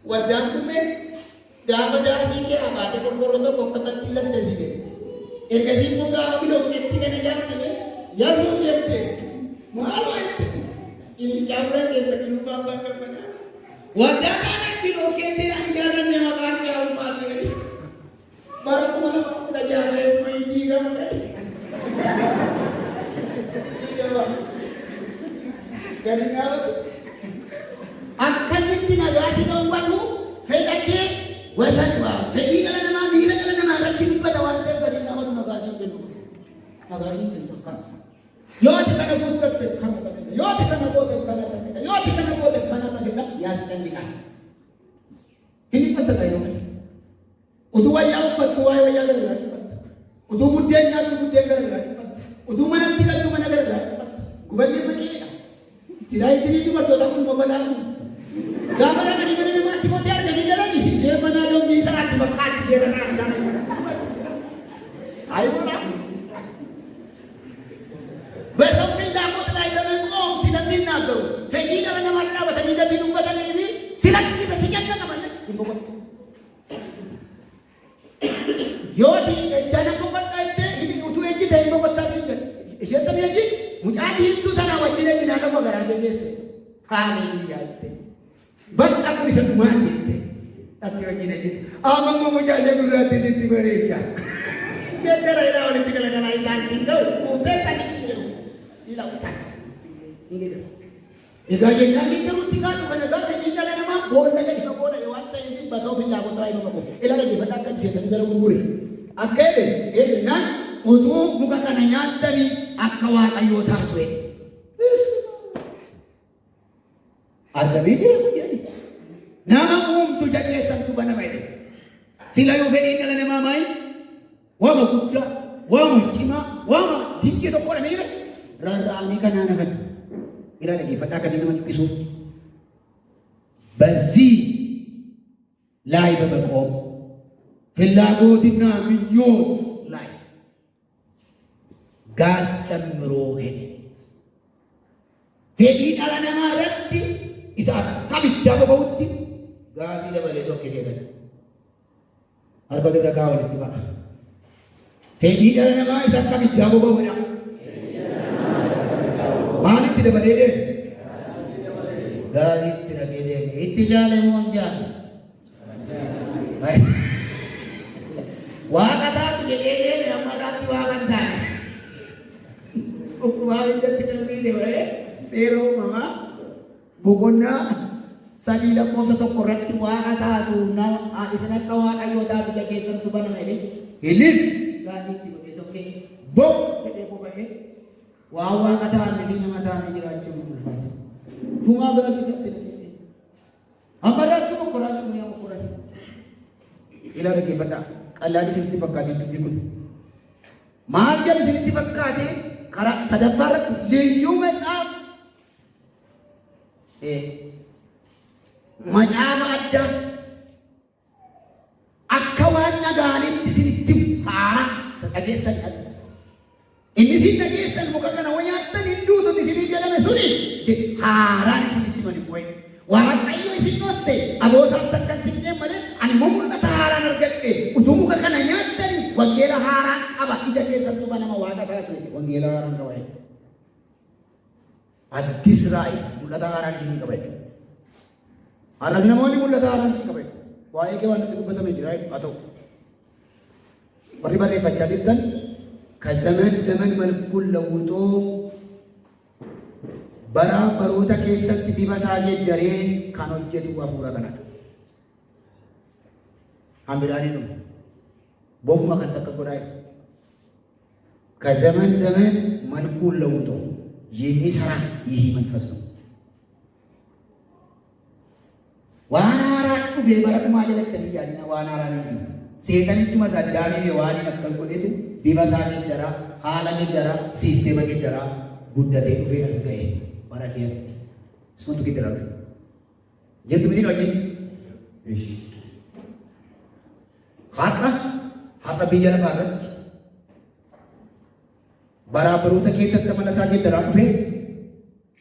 Waddaan kummee gaafa daasii kee abaatee qorqorroo tokko kakatti lattesite. Ergasii immoo gaafa bilookeetti kana gaafte Yesuus jette maaloo jette inni caafura keessa bilubbaan bakka badaa. Waddaan taanee bilookeettiidhaan ijaarranne maqaan gaa'u maali jedhe. Bara kuma lama kudha jaha immoo hin diigamu jedhe. Gadi naafatu. Akkamitti nagaasi dhoowwatu fedha kee wasan waa fedhii dhala namaa miira dhala namaa irratti dubbata waan ta'eef gadi naafatu nagaasiin kennu. Nagaasiin kennu akkana. Yooti kana guuttatte kana taphedha. Yooti kana goote kana taphedha. Yooti kana goote kana taphedha. Yaasi candiqaa. Hin dhiphatta ta'e yoo malee. Utuu wayyaa uffattu waa'ee wayyaa garagaraa dhiphatta. Utuu buddeen nyaattu buddeen garagaraa dhiphatta. Utuu manatti galtu mana garagaraa dhiphatta. Gubanni fakiidha. Sidaa ittiin dubartoota kun babalaa kun. Gaafa dhaqanii mana namaatti mootii arganii galanii ishee manaa doombii isaatti bakkaatti seeranaa isaan. Ayiboodha. በሰው ፍላጎት ላይ በመቆም ስለሚናገሩ fedhii dhala namaa dhaabatanii gadi dubbatanii fi silakkisa si jalla qaban boqotu. Yooti ejjana boqodhaa itti utuu ejji ta'e boqottaa siin jedhe. Isheen tamii ejji mucaa diimtuu sanaa wajjin ejjinaa lafa garaa geggeesse. Haaleluyyaa jette. Bakka kun isa dhumaan jette. Ati wajjin ejjite. Amma immoo mucaa ishee gurraatti sitti bareecha. Geddara ilaa walitti galagalaa isaan siin ta'u kuutee sanii siin jedhu. Ila utan. Egaa jennaan inni nutti kaatu kana gaafa inni dhala namaa boolla gadi fagoo dha waan ta'eef basoo filaagoota irraa hima qabu. Ila dhaggeeffadhaa akka seetanii jala gurgure. Akka eegnaan utuu muka kana nyaattanii akka waaqayyoo taatu jedhe. Argamee jira kun jedhani. Nama uumtu jabeessantu banama jedhe. Sila yoo fedhiin dhala namaa maayi? Waama guddaa, waama cimaa, waama dinqii tokko dha miidha. Rarraa'anii kanaan hafan. Ila dhaggeeffadhaa kan nama dubbisuuf. በዚህ ላይ በመቆም ፍላጎትና ምኞት ላይ ጋዝ ጨምሮ ሄደ። fedhii dhala namaa irratti isa akkamitti boba'utti gaazii dabalee sokkisee gala. Harka dura kaa walitti ba'a. Fedhii dhala namaa isa akkamitti boba'uudha. Maalitti dabalee gaariitti dhaqee deeme. Itti jaalamu hin jaalu. Waaqa taatu jedhee deeme amma irraatti waaqa hin taane. Waa hundatti kan deemee seera uumamaa boqonnaa 3:1 irratti waaqa taatu isin akka waaqayyoo taatu keessatti baname ilin gaariitti godhee sokkee bok jedhee boba'ee waa waaqa taane nama taane jiraachuu ulfaata. Kumaa gaariisatti dhaqee amma irratti mokkoraatu guyyaa mokkorate ila dhaggeeffadhaa qallaan isinitti fakkaatee dubbii kun maal jedhu isinitti fakkaatee karaa sadaffaa irratti liyyuu matsaaf macaafa addaa akka waan dhagaanitti isinitti haaraa dhageessan adda. Inni isin dhageessan muka kana waan nyaattan hin duutu isinii jedhame suni haaraan isinitti mani bu'e. Waaqayyo isin dhosse aboosaatti akka isin malee ani immoo mul'ata haaraan argadhe utuu muka kana nyaattani wangeela haaraan qaba ija keessattuu banama waaqa taatu wangeela haaraan qaba. Addis raa'ii mul'ata haaraan isinii qaba. Har'as namoonni mul'ata haaraan isinii qaba. Waa'ee kee waan itti dubbatame jira haa ta'u. Warri barreeffachaa jirtan ከዘመን ዘመን መልኩን ለውጦ bara baroota keessatti bifa isaa geeddaree kan hojjetu hafuura kanadha. Hambiraanii dhufu boofuma kan takka godhaa ከዘመን ዘመን መልኩን ለውጦ የሚሰራ ይህ መንፈስ ነው። waan haaraan dhufe bara dhumaa jalatti yaadina waan haaraan hin jiru. Seexanichuma saddaamee waan hin akkas godhetu bifa isaa geeddaraa, haala geeddaraa, siisteema geeddaraa guddatee dhufee as ga'e. Bara keetti suntu geeddaraa dhufe. Jirtu miti hojii? Ishi. Har'a biyya lafaa irratti baraabaroota keessatti mana isaa geeddaraa dhufe.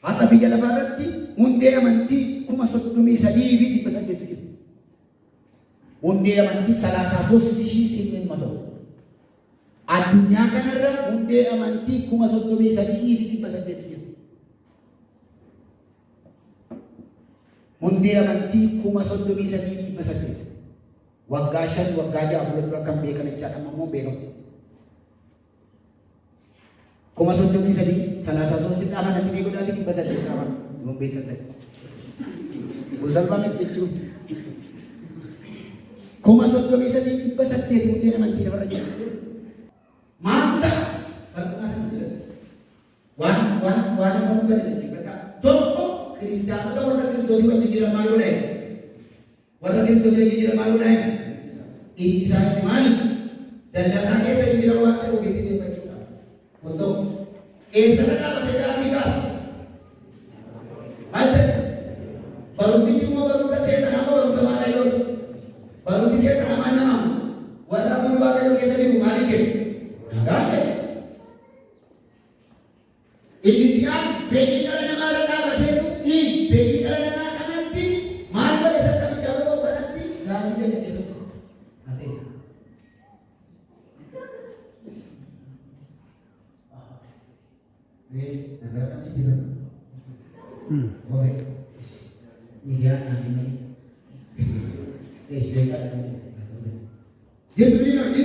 Har'a biyya lafaa irratti hundee amantii 33,800 jiru. Hundee amantii 33,800. Addunyaa kanarra hundee amantii 33,800 jiru. Hundee amantii 33,800. Waggaa 5 waggaa 6 dura kan beekan jechaadha ammoo beekamu. 33,33 amantii beekuudhaati 800 saman yoo beekan ta'e. Gosalbaa jechuun 33,800 hundee amantii lafarra jiru. Manta waan nama gadi tokko kiristaanota warra kiristoosii wajjin jiran maal godhan? Warra kiristoosii wajjin jiran maal godhan? Isaan maali? Daldalaa keessa hin jiran waan ta'e ogeetti deemfachuudha. Kun eessatti dhaabatee gaaffii kaasa? Maal ta'e? Barumsichi immoo barumsa seexanaa moo barumsa waaqayyoo? Barumsi seexanaa maal namaa? Warra amanuu waaqayyoo keessa jiru maaliif kennu? Nagaa ta'e. Inni dhiyaan fedhii dhala namaa irra dhaabateetu fedhii dhala namaa kanatti maal godhe sassaabii daboo kanatti gaazii dandeessu. Jadi nanti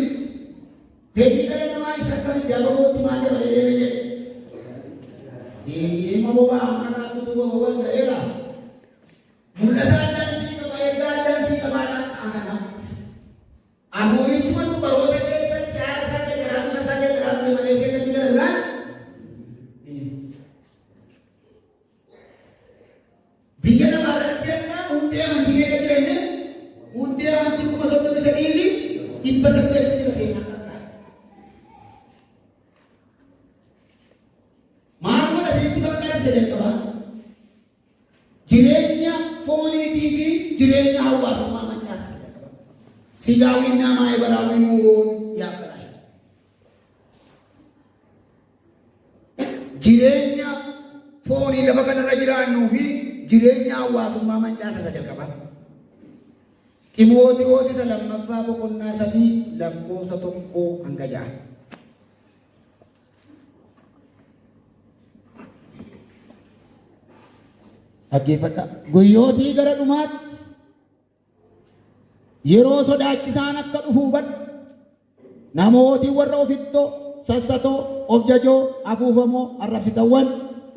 fedhii dhala namaa isa kan dabootti maal dabalee deeme jedhe. Mau bawa anak itu bawa daerah. Mulai dan si kebayar dan si kebadan anak. Aku itu cuma tu bawa desa cara saja dalam di Malaysia dan tidak berat. Ini. Dia nama rakyatnya undia mandinya kerjanya, undia mandi ku masuk ke sendiri, impas saja tidak senang. Jireenya fooniitii fi jireenya hawaasummaa mancaasa qaba. Sigaawinna maayibaraawwi nuuroon yaabbarasha. Jireenya foonii lafa kanarra jiraannuu fi jireenya hawaasummaa mancaasa isa jalqaba. Ximootiyoos isa lammaffaa boqonnaa 3 lakkoofsa 1 hanga 6. Dhaggeeffadhaa. Guyyootii gara dhumaatti yeroo sodaachisaan akka dhufu hubadhu. Namooti warra ofittoo, sassatoo, of jajoo, afuufamoo, arrabsitawwan,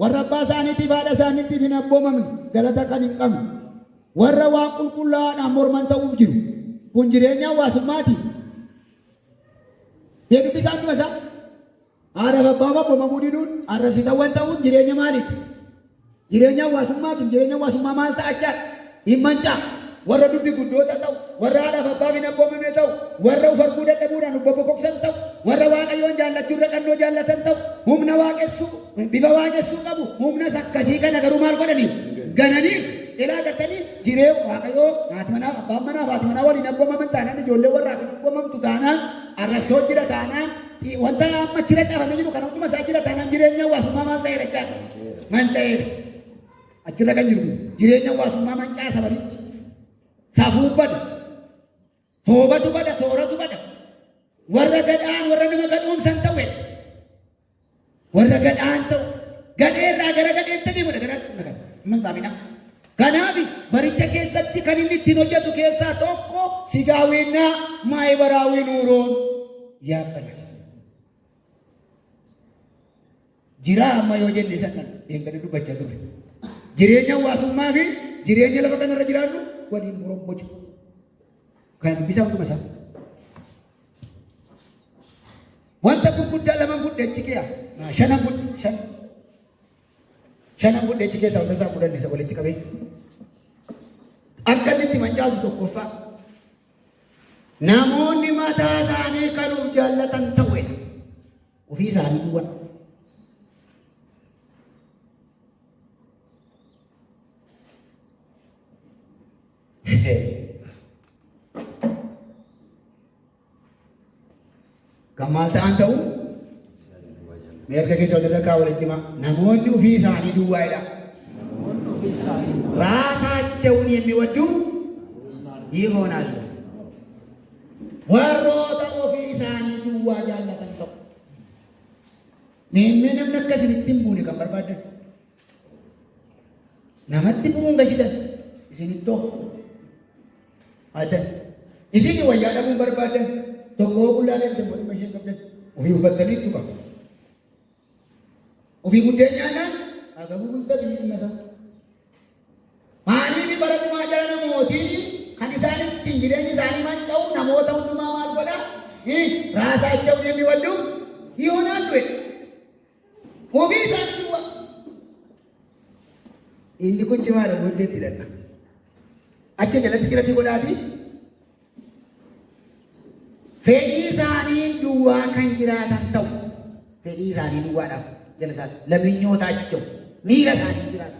warra abbaa isaaniitiif haadha isaaniitiif hin abboomamne, galata kan hin qabne, warra waan qulqullaa'aadhaan morman ta'uuf jiru. Kun jireenya hawaasummaati. Deebiin isaan dhuma isaa haadhaaf abbaa abboomamuu diduun arrabsitawwan ta'uun jireenya maaliiti? Jireenya hawaasummaati. Jireenya hawaasummaa maal ta'achaadha? Hin mancaa. Warra dubbi guddoota ta'u, warra haadhaaf abbaa hin abboomamne ta'u, warra uf arguu dadhabuudhaan ubba bokoksan ta'u, warra waaqayyoon jaallachuu irra qannoo jaallatan ta'u, humna waaqessuu, bifa waaqessuu qabu, humna akkasii kana garuu maal godhanii? Gananii ilaa gartanii jiree waaqayyoo haati manaa abbaan manaa haati manaa waliin abboomaman taanaan ijoollee warraaf hin abboomamtu taanaan arrabsoo jira taanaan wanta amma chira qabamee jiru kan hunduma isaa jira taanaan jireenya hawaasummaa maal ta'e jechaadha? Manca'eera. Achirra kan jiru jireenya hawaasummaa mancaa sabarichi. Safuu bada, toobatu bada, tooratu bada. Warra gadhaan warra nama gadhoomsan ta'e, warra gadhaan ta'u, gadheerraa gara gadheetti deemudha gara man saamina. Kanaaf baricha keessatti kan inni ittiin hojjetu keessaa tokko sigaawwinnaa maayibaraawwi nuuroon yaabbala. Jiraa amma yoo jenne sannan eegganii dubbachaa turre. Jireenya hawaasummaa fi jireenya lafa kanarra jiraannu waliin moromboja. Kan bisa hunduma isaa. Wanta gurguddaa lama fudhee achi keessa shanan fudhee achi keessa hunda isaa fudhanne isa walitti qabee. Akka inni itti mancaasu tokkoffaa. Namoonni mataa isaanii kan of jaallatan ta'edha. Ofii isaanii duwwaa. Kamal ta'an ta'u mereka keessa walitti rakkaa walitti himaa namoonni ofii isaanii duwwaadha. Raasaቸውን የሚወዱ ይሆናሉ። warroota ofii isaanii duwwaa jaallatan ta'u. Namni akkasinitti hin buune kan barbaadan. Namatti bu'uun gashitan isinittoo. Adan isini wayyaa dhabuun barbaadan tokkoo qullaalee fi tokkoo dhimma isheen qabdan ofii uffattanii tuqa. Ofii buddeen nyaannaan agabuu bultaa biyyi dhimma isaa. Maaliif bara dhumaa jala namootiin kan isaan ittiin jireenya isaanii manca'u namoota hundumaa maal godhaa? Raasaacha'uun የሚወዱ ይሆናሉ። ofii isaanii duwwaa. Inni kun cimaadha booddeetti hidhanna. Achi jalatti jirati godhaati. Fedhii isaanii duwwaa kan jiraatan ta'u. Fedhii isaanii duwwaadhaaf jala isaati. Lammiinyootaachuu miira isaanii jiraatu.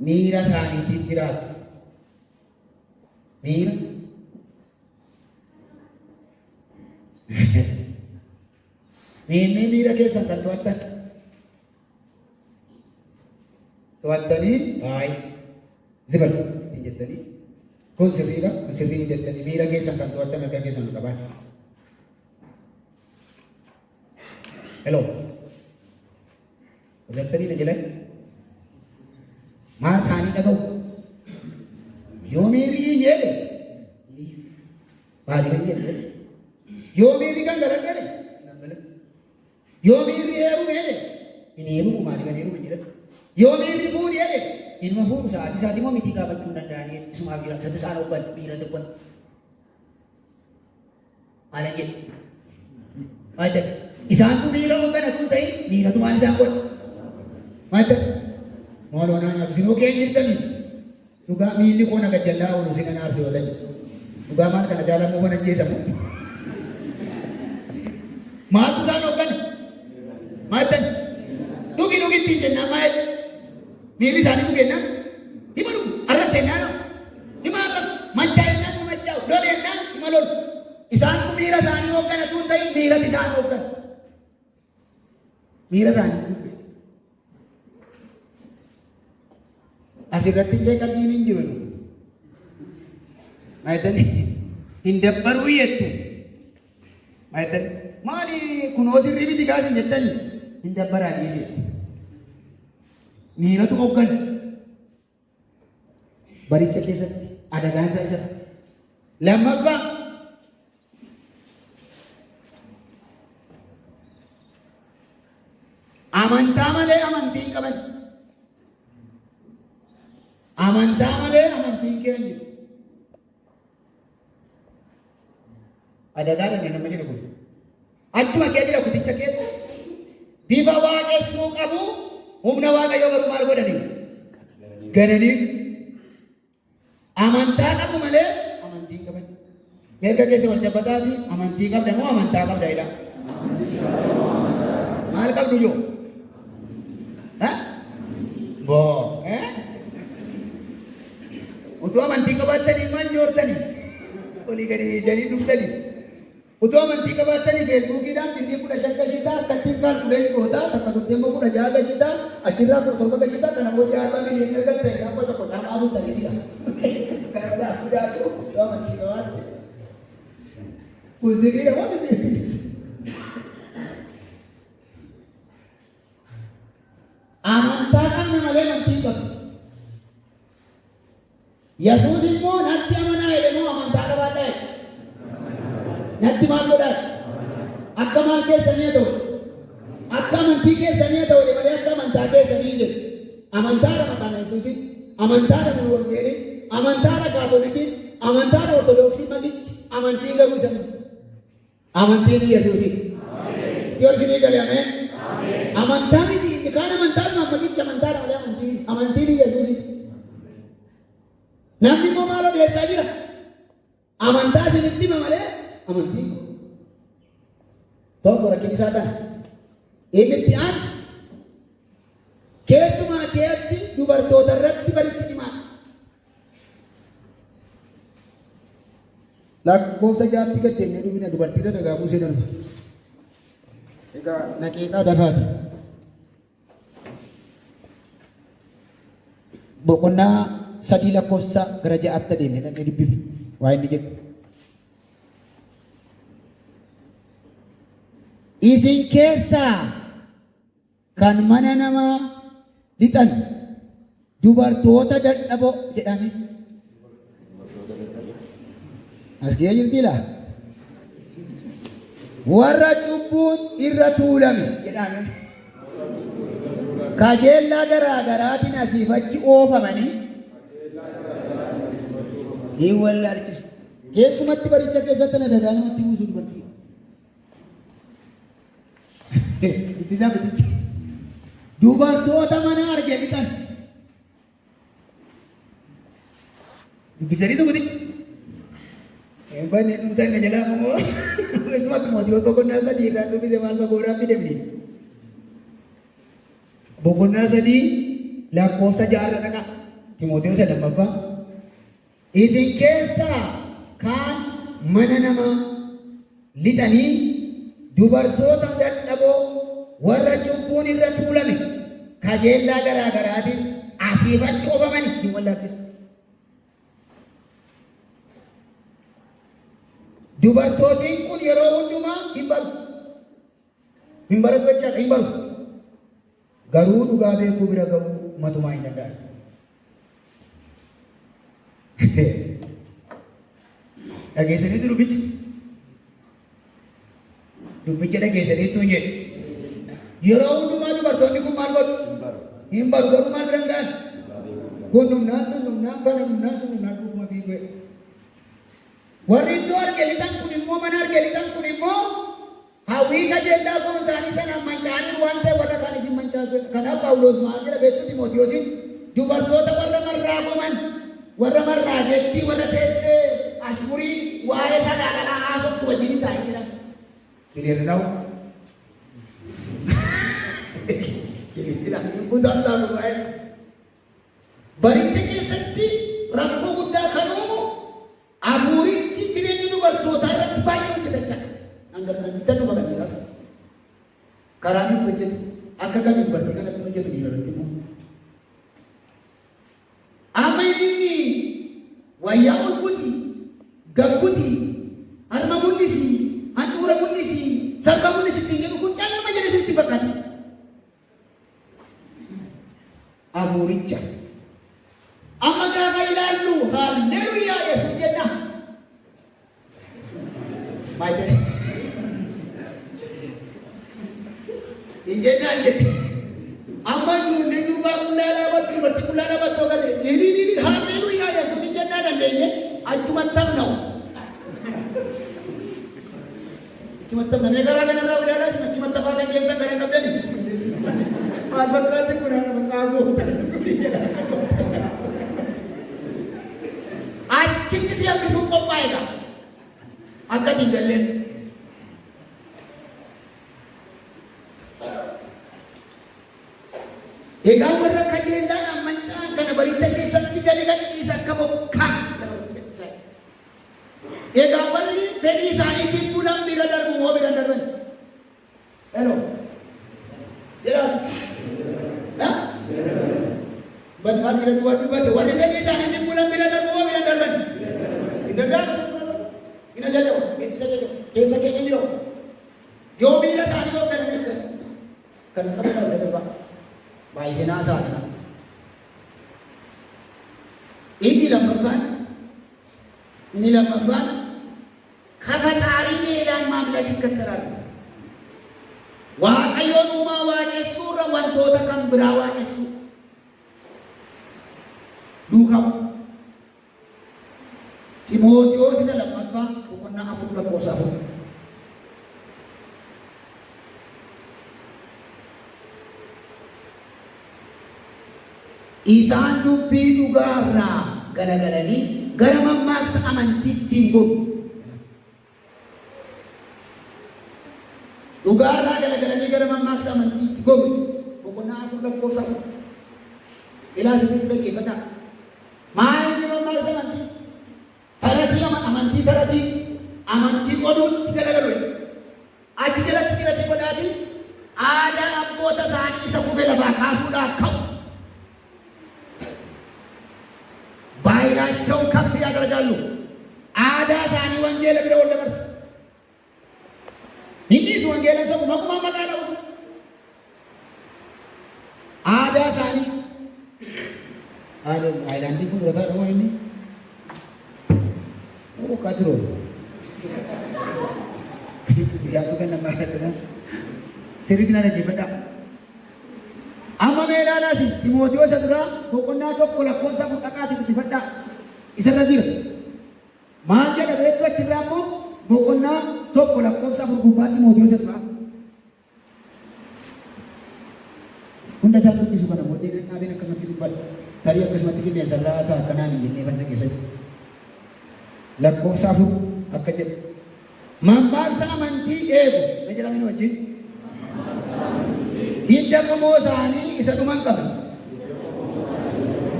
Miira isaaniitiif jiraatu. Miira. Miira keessan kan to'attan. To'attanii hayi zibal hin jettanii kun sirriidha kun sirrii hin jettanii miira keessan kan to'attan harka keessan qaban. Hello. Jettanii na jedhan maal isaanii dhaga'u yoo miirri jedhe maali kan jedhe yoo miirri kan galan yoo miirri heeru jedhe hin heeru maali kan heeru jedhe yoo miirri fuudhi jedhe ilma fuudhu sa'aatii moo miti gaafachuu hin danda'anii isumaaf jira sadi isaan hobban miira tokkon maala jedhe maal jedhe isaantu miira hobbanatu ta'e miiratu maal isaan godha maal jedhe Mauloonaa nyaatu sinoo kee jirtanii dhugaa miilli koo naga jallaa oolu si kana aarsi oolan dhugaa maal kana jaalamuu kana jeesamu maaltu isaan hoggan maattan dhugi ittiin jennaan maal miilli isaanii dhugennaan hima dhugu arrabsennaan hima arrabsu machaa'ennaan hima machaa'u lolennaan hima lolu isaan kun miira isaanii hogganatu hin ta'in miirati isaan hoggan miira isaanii asirratti illee qalbiin hin jiru. Maayitanii hin dabbaruu jettu. Maayitanii maali kunoo sirrii miti kaasin jettanii hin dabbaraa dhiise. Miiratu hoggan baricha keessatti adagaan isaa isa. Lammaffaa amantaa malee amantii hin qaban. Amantaa malee amantii hin kennu. Adagaa dha nama jedhu kun. Achuma kee jira kuticha keessa. Bifa waaqessuu qabu humna waaqayyoo garuu maal godhanii? Gananii. Amantaa qabu malee amantii hin qaban. Erga keessa wal jabbataati amantii qabda moo amantaa qabda jedha. Maal qabdu joo? Boo. Utuu amantii qabaatanii maal nyoortanii? Olii gadi janii dhugdanii. Utuu amantii qabaatanii feesbuukiidhaan birrii 15 gashitaa akkattiin kaalkuleetii gootaa takka durteemmoo 16 gashitaa achirraa 17 gashitaa kana booda 4 miliyoonii argatte gaafa tokko dhaabaa bultanii si'a. Kanarraa guddaatu utuu amantii qabaatte. Kun sirriidha waan inni. Amantaa qabna malee amantii qabna. Yesuus immoo natti amanaa jedhe moo amantaa qabaadhaa jedhe? Natti maal godhaa? Akka maal keessanii haa ta'u? Akka amantii keessanii haa ta'u malee akka amantaa keessanii jedhe. Amantaadha maqaan Yesuusii, amantaadha Wangeelii, amantaadha Kaatolikii, amantaadha Ortodoksii magichi, amantiin garuu isa miti. Amantiin Yesuusii. Siyoon isinii galee ameen? Amantaa miti. Kaan amantaadhuma magichi amantaadha malee amantiin Yesuusii. Namni immoo maal odeessaa jira? Amantaa isinitti hima malee amantii. Tokko rakkin isaa kana. Inni itti aanu keessumaa keetti dubartoota irratti barichi cimaa. Lakkoofsa jaatti gad deemnee dhufina dubartiirra dhagaa buusee darba. Egaa naqeeqaa dafaati. Boqonnaa 3 lakkoofsa gara 6tti deemnee dhaqnee dubbifne waa inni jedhu. Isin keessaa kan mana namaa lixan dubartoota dadhaboo jedhame. As kee jirti laa? Warra cubbuun irra tuulame jedhame. Kajeellaa garaa garaatiin asiif achi oofamanii hin wallaalchisu. Keessumatti baricha keessatti na dhagaa namatti buusu dubartii. Ittisaa bitichi. Dubartoota mana arge lixan. Dubbisanii bitichi. Eebbanni dhumtaan na jalaa moo isumatti mootii boqonnaa 3 irraa dubbise maal fagoodhaan fidamne. Boqonnaa 3 lakkoofsa 6 irra dhaqa. Timooteewwan 2ffaa. Isin keessaa kaan mana namaa lixanii dubartoota dadhaboo warra cubbuun irra tuulame kajeellaa garaa garaatiin asiif achi oofamanii hin wallaalchisu. Dubartootiin kun yeroo hundumaa hin baratu jechaadha, hin baru. Garuu dhugaa beekuu bira ga'uu matumaa hin danda'an. Dhageessaniitu dubbicha. Dubbicha dhageessaniitu hin jedhe. Yeroo hundumaa dubartoonni kun maal godhu? Hin baru garuu maal bira hin ga'an? Kun humnaan sun humnaan kana humnaan sun humnaan dhuguma fiiguu. Warri iddoo arge lixan kun immoo mana arge lixan kun immoo hawwii kajeellaa foon isaanii sanaan mancaa'anii waan ta'e warra kaan isin mancaasu. Kanaaf Phaawulos maal jedha beektu Timootewosiin dubartoota warra marraafaman warra marraageettii warra teessee ashmurii waa'ee sagaagalaa haasoftu wajjin taa'ee jira. Kiliirinaa'u. Kiliirinaa'u kutaan taa'u baay'ee. Baricha keessatti rakkoo guddaa kan uumu hafuurichi jireenya dubartootaa irratti baay'ee hojjetachaa. Hangarqannitti nu baqaniiras. Karaa inni hojjetu akka kamii dubartii kanatti hojjetu dhiira irratti immoo. Amma inni wayyaa olbuti, gabbuti, harma mul'isi, handhuura mul'isi, saba Maitani. Injena anje. Amma nunde nuba kulala batu berti kulala batu kade. Ini haleluya ya suci injena nande ye. Cuma tamnau. Cuma tamnau. Negara kan orang berada cuma tafakan dia tak ada kabel ni. Apa kata kurang kagu. Acik siap disumpah paega. Agak tinggalin. Ega mereka jelan mancang karena berita kisah tiga dengan kisah kebukan. Ega beri fedi sani timbulan biradar buah biradar ben. Hello. Jelas. Hah? Ban dua tu. Wadi fedi sani timbulan biradar buah biradar ben. Tidak ada. Ina jajo. Kisah kaya ni loh. Jo bila sani kau kena ni. Karena sekarang dah berubah. Baik senasa na. Inilah mafan. Kafatari ni ilan mamlaki kataran. Wa ayon umawa nesura wantota kang berawa nesu. Dukam. Timoteo sisa lam mafan bukan na afuk la kosafu. Isaan dubbii dhugaarraa galagalanii gara mammaaksa amantiitti hin gogu. Dhugaarraa galagalanii gara mammaaksa amantiitti gogu. Boqonnaa 4 lakkoofsa 4. Ilaa sirriitti dhaggeeffadhaa. Maali mammaaksa amantii? Taratii amantii taratii. Amantii oduutti galagalu. Achi jalatti godhaatii aadaa abboota isaanii isa kufee lafaa kaasuudhaaf ka'u. ባይላቸው ከፍ ያደርጋሉ አዳ ሳኒ ወንጌል ብለው ለበርስ እንዲህ ወንጌል ሰው መቆማመጣለው አዳ ሳኒ አይላንዲ ኩ ረጋ ነው አይኒ ኦ ካድሮ ያቱ ከነ ማለት ነው ሲሪት ናለ ጀበዳ Amma meelaanaasi Timootiyoos duraa boqonnaa tokko lakkoofsa 4 dhaqaati guddifadhaa isarra jira. Maal jedha beektu achirraa immoo boqonnaa tokko lakkoofsa 4 gubbaa Timootiyoos duraa. Hunda isaa dubbisu kana booddee dhaabeen akkasumatti dubbadha. Tarii akkasumatti qilleensa irraa haasaa akkanaan hin jennee fanta keessatti. Lakkoofsa 4 akka jedhu. Mammaaksa amantii eegu na jedhameen wajjin. Hidda qomoo isaanii isa dhuman qaban.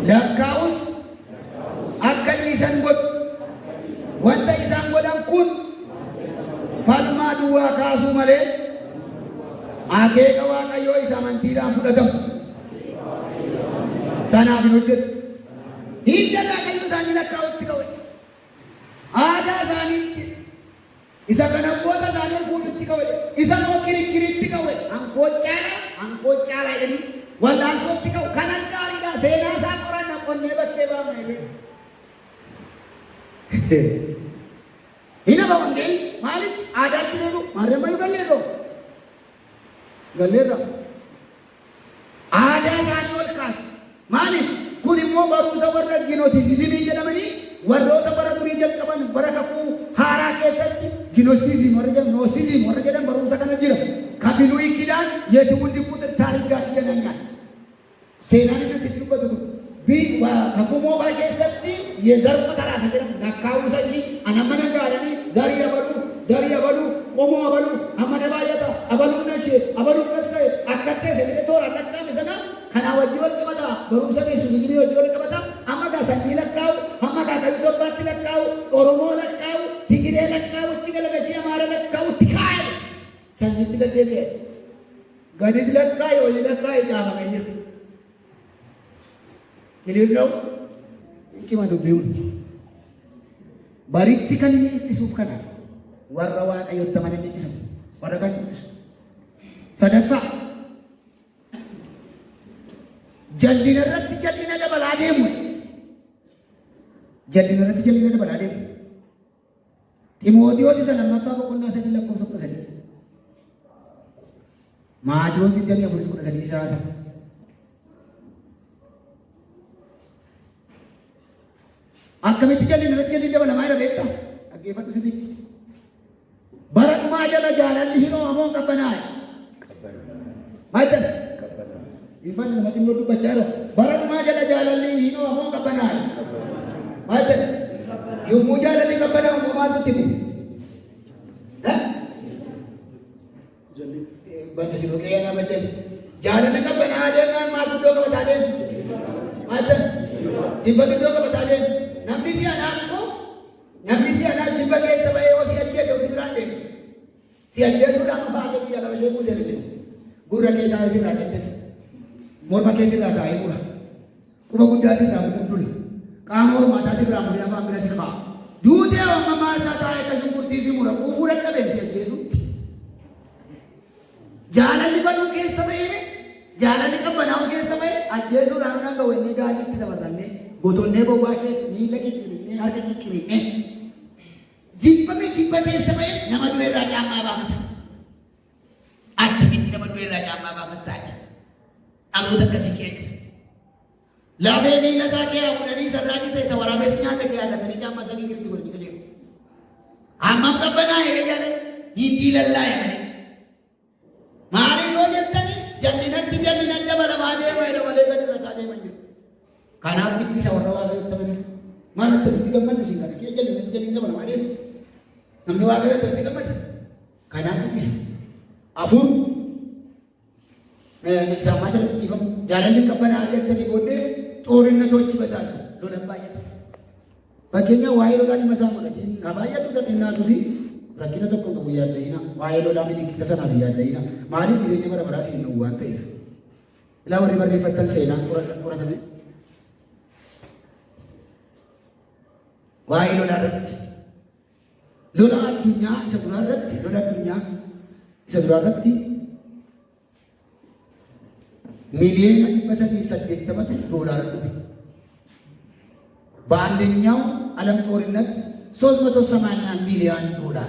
Lakkaa'us akka dhiisan godhu. Wanta isaan godhan kun falmaa duwwaa kaasuu malee akeeka Waaqayyoo isa amantiidhaan fudhatamu. Sanaaf hin hojjetu. Hidda Waaqayyoo isaanii lakkaa'utti qabe. Aadaa isaaniitti isa kan abboota isaanii fuudhutti qabe. Isa immoo kirikiriitti qabe. Angkot cala ini, walau soti kau kanan kali dah sena sakuran nak konne bakke bang ini. Ina bang ni, malik ada tu dulu, mari mayu galera. Ada sani olkas, malik kuni mo baru sabar lagi notis sini jadi mana ni? Warrota bara turi jam kapan barakaku hara kesati ginosisi morjam nosisi morjam baru sakana jira. Kabilu ikidan yaitu mundi putar tarik gati jangan. Senani na citu betul. Bi kamu mau bagi kesati ye zarf matara saja. Nak kau saji anak mana garani zari abalu komo abalu amane bayata abalu nasi abalu kasai akatte sedikit orang nak kami sana karena wajiban kepada baru saja suji wajiban kepada amaga sanji kau amaga kayu tobat kau oromo kau tigire kau cigala kecil amara kau tikai sanji tidak dia gadis kau oli kau jangan kaya jadi lo ikima tu biun barik cikan ini disufkan warrawa kayu teman ini bisa warakan sadafa jaldina ratti jaldina da balademu jaldina ratti jaldina da balademu Ximootiyoos isa lammaffaa boqonnaa 3 lakkoofsa 13. Maatiyoos 24:13 isaasa. Akkamitti jalli irratti jalli dabalamaa jira beektaa? Dhaggeeffadhu sirriitti. Bara dhumaa jala jaalalli hin oomamoo qabbanaa'e. Maaytan? Ifaan namatti immoo dubbachaa jira. Bara dhumaa jala jaalalli hin oomamoo qabbanaa'e. Maaytan? Yommuu jaalalli qabbanaa'u immoo maaltu timu? Banda si dhugee yana baddeen. Jaalalli qabbanaa'aa deemaan maaltu iddoo qabataa deemu? Maaytan? Jibbatu iddoo qabataa deemu. Namni si anaa jibba keessa ba'ee oo si ajjeese oo si biraan deemu. Si ajjeesuudhaan afaan akka biyya qaba ishee buusee jiru. Gurra kee taa'ee sirraa qixxeessa. Morma kee sirraa taa'ee mura. Quba guddaa sirraa gurguddula. Qaama hormaataa sirraa muree afaan bira sirraa. Duutee uumamaa isaa taa'ee akka shunkurtii si mura. Quufuu dadhabeen si ajjeesuutti. Jaalalli baduu keessa ba'ee jaalalli qabbanaa'u keessa ba'ee ajjeesuudhaan hanga wanni gaariitti dabarramne gotonnee bowwaa keessa miila kikkirinnee harka kikkirinnee jibbame jibba keessa ba'ee nama du'e irraa caammaa baafata. Akkamitti nama du'e irraa caammaa baafattaati? Dhaloota akkasii keenya. Lafee miila isaa kee haguudhanii sarraa qixxeessa waraabessi nyaata kee haagatanii caammaa isaa kikkiritti godhanii qajeelu. Hammam qabbanaa'e jaalala hiitii lallaa'e malee. Maaliif yoo jettani jallinatti dabalamaa deema jedha malee gadi irraa deeman jiru. Kanaaf dhibbisa warra waaqayyoo ta'anii maal akkamitti gammaddu isin kana kee jallinatti dabalamaa deema. Namni waaqayyoo ta'atti gammada. Kanaaf dhibbisa. Afur isaamaa jalatti dhiifamu jaalalli qabbanaa argattanii booddee xoorinatochi basaadha lolan baay'ata. Fakkeenyaaf waa'ee lolaan hima isaa godhatiin haa baay'atu isa xinnaatus rakkina tokko qabu yaadda'ina waa'ee lolaa miliikita sanaaf yaadda'ina maaliif jireenya bara baraa siin dhowwu waan ta'eef ilaa warri barreeffattan seenaan qoratame waa'ee lolaa irratti lola addunyaa isa duraa irratti ሚሊዮን 380 ዶላር ነው። በአንደኛው ዓለም ጦርነት 380 ሚሊዮን ዶላር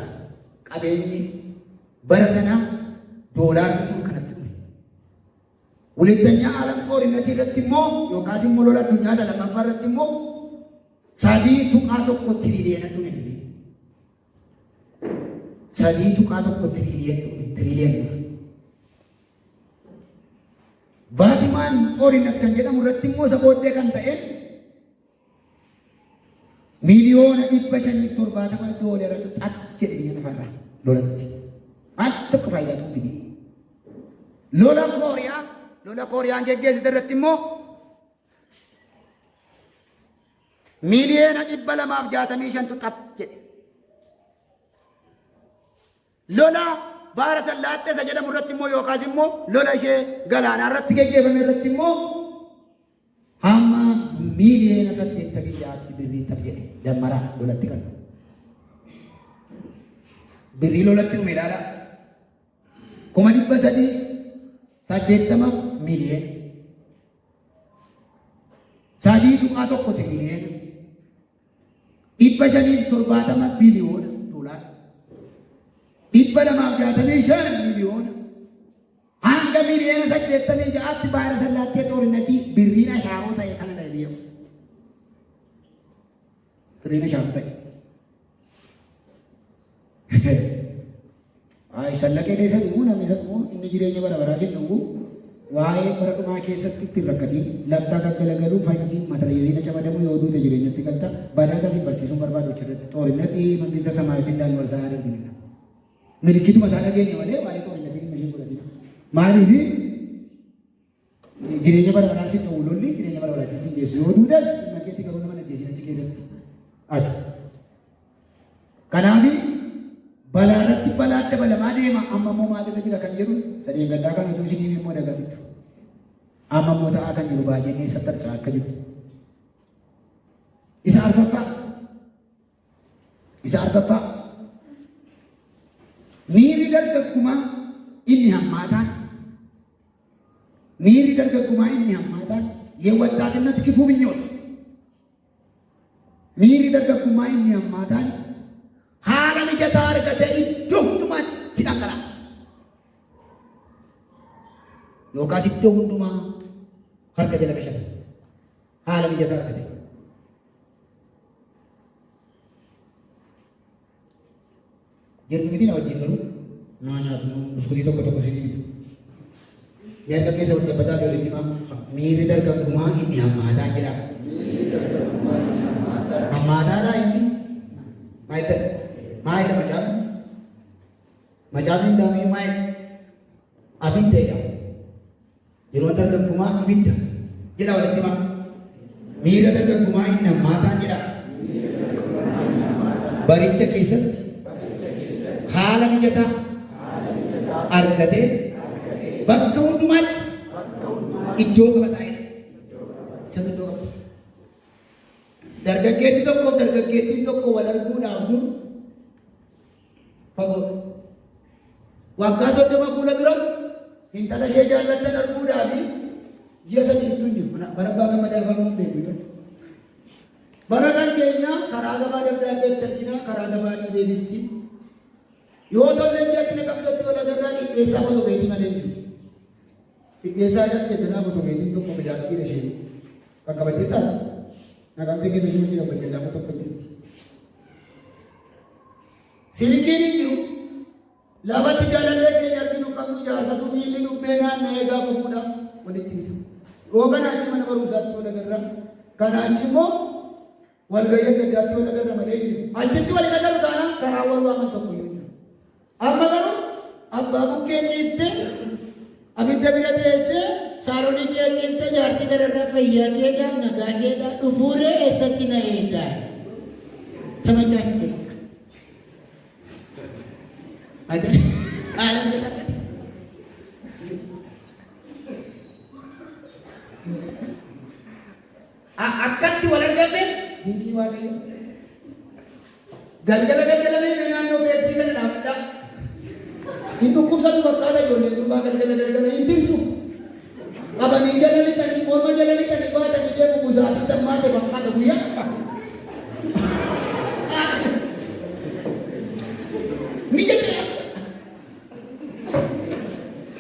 ቀበኝ በረሰና ዶላር ከነጥብ ሁለተኛ ዓለም ጦርነት ይረትሞ ዮካሲም ሞሎላ ዱኛ ሰለማፈረትሞ ሳዲ ቱቃቶ ኮትሪሊየን ነው ነው ሳዲ ቱቃቶ ኮትሪሊየን Vaatimaan xoorinat kan jedhamu irratti immoo isa booddee kan ta'e miliyoona 570 doolara xat jedhanii nafarra lolatti. Maal tokko faayidaa tuffini. Lola Kooriyaan geggeessite irratti immoo miliyoona 265 xap jedhe. Lola Baara Sallaatee isa jedhamu irratti immoo yookaas immoo lola ishee galaanaa irratti geggeeffame irratti immoo hamma miliyoona 86 birrii ta'e jedhe dammaraa lolatti kan birrii lolatti dhume ilaala 380 miliyoona sadii tuqaa tokko tiriliyoona 570 biliyoona doolaara 265 miliyoona hanga miliyoona 86 Baara Sallaatee xoorinati birriin ashaaroo ta'e kana dhabeeyo. Birriin ashaaroo ta'e. Ay sallaqee deesan immoo namni sakuu inni jireenya bara baraa sin dhungu waa'ee bara dhumaa keessatti itti rakkatiin laftaa gaggalagalu fanjiin matariiziina camadamu yoo duute jireenyatti galta badaata si barsiisuun barbaadu achirratti xoorinati mangista samaayitiin daanuu warsaa argina. Milikitu masalah gini malee waa'ee xoorinati mashin godhatina. Maaliif jireenya bara baraa sin dhungu lolli jireenya bara baraatti sin geessu yoo duutas makkeetti garuu nama najjeesin achi keessatti ati. Kanaafi balaarratti balaatti balamaa deema amma immoo maalirra jira kan jedhu sadii gaddaa kan hojii isin immoo dagabitu amma immoo ta'aa kan jiru baay'ee sattarcaa akka jiru isa arfaffaa miirri dargaggumaa inni hammaataan የወጣትነት ክፉ ምኞት ሚሪ dargaggumaa inni hammaataan haala mijataa argate iddoo hundumaatti dhaqala. Yookaas iddoo hundumaa harka jala gashata. Haala mijataa argate. Jirtu miti na wajjin garuu naa nyaatu uskutii tokko sinii bitu. Biar keessa wajjin bataa walitti miirri dargaggumaa inni hammaataa jira. Hammaataadhaa inni maayidha macaafa. Macaafni hundaamiyyuu maayidha. Abiddeedha. Yeroo dargaggumaa abidda jedha walitti himaa. Miira dargaggumaa inni hammaataa jedha. Baricha keessatti haala mijataa argatee bakka hundumaatti iddoo qabataa'edha. Isa iddoo qabata. Dargaggeessi tokko dargaggeettiin tokko wal arguudhaaf dur fagoo. Waggaa 30 fuula dura intala ishee jaallattan arguudhaaf ji'a 3 jiru. Bara abbaa gammadaa afaan beeku yoo. Bara kan keenya karaa gabaa dabdaabbeetti argina, karaa gabaa ni deebifti. Yoo tollee jiratti na qabdatti wal agarraa qixxeessaa fotoofeetii malee jiru. Qixxeessaa irratti eddanaa fotoofeetiin tokko midhaagina ishee qaqqabattee taate. Nagamtee keessa ishee hojii qabbattee lama tokko jirti. Silkiin hin jiru. Lafatti jaalallee keenya arginu qabnu jaarsatu miilli dhubbee naannoo eegaa qofuudha walitti bitu. Yoo kanaachi mana barumsaatti wal agarraa. Kanaachi immoo walgayyaa gaddaatti wal agarra malee jiru. Achitti waliin agarru taanaan karaa wal waaman tokko yoo jiru. Amma garuu abbaa bukkee ciiftee abidda bira teessee saalonii kee ciiftee jaartii gararraa fayyaa keedhaa nagaa keedhaa dhufuuree eessatti na eeddaa. Tamachaa jira. Alam kita. Akkatti wal argame dinqii waaqayyo. Galgala mee naannoo beeksii kana dhaabadhaa. Hin dhukkubsatu fakkaata ijoollee durbaa galgala hin tirsu. Qabanii jala lixanii morma jala lixanii baatanii deemu busaatii tammaate fakkaata guyyaa. Mijatee.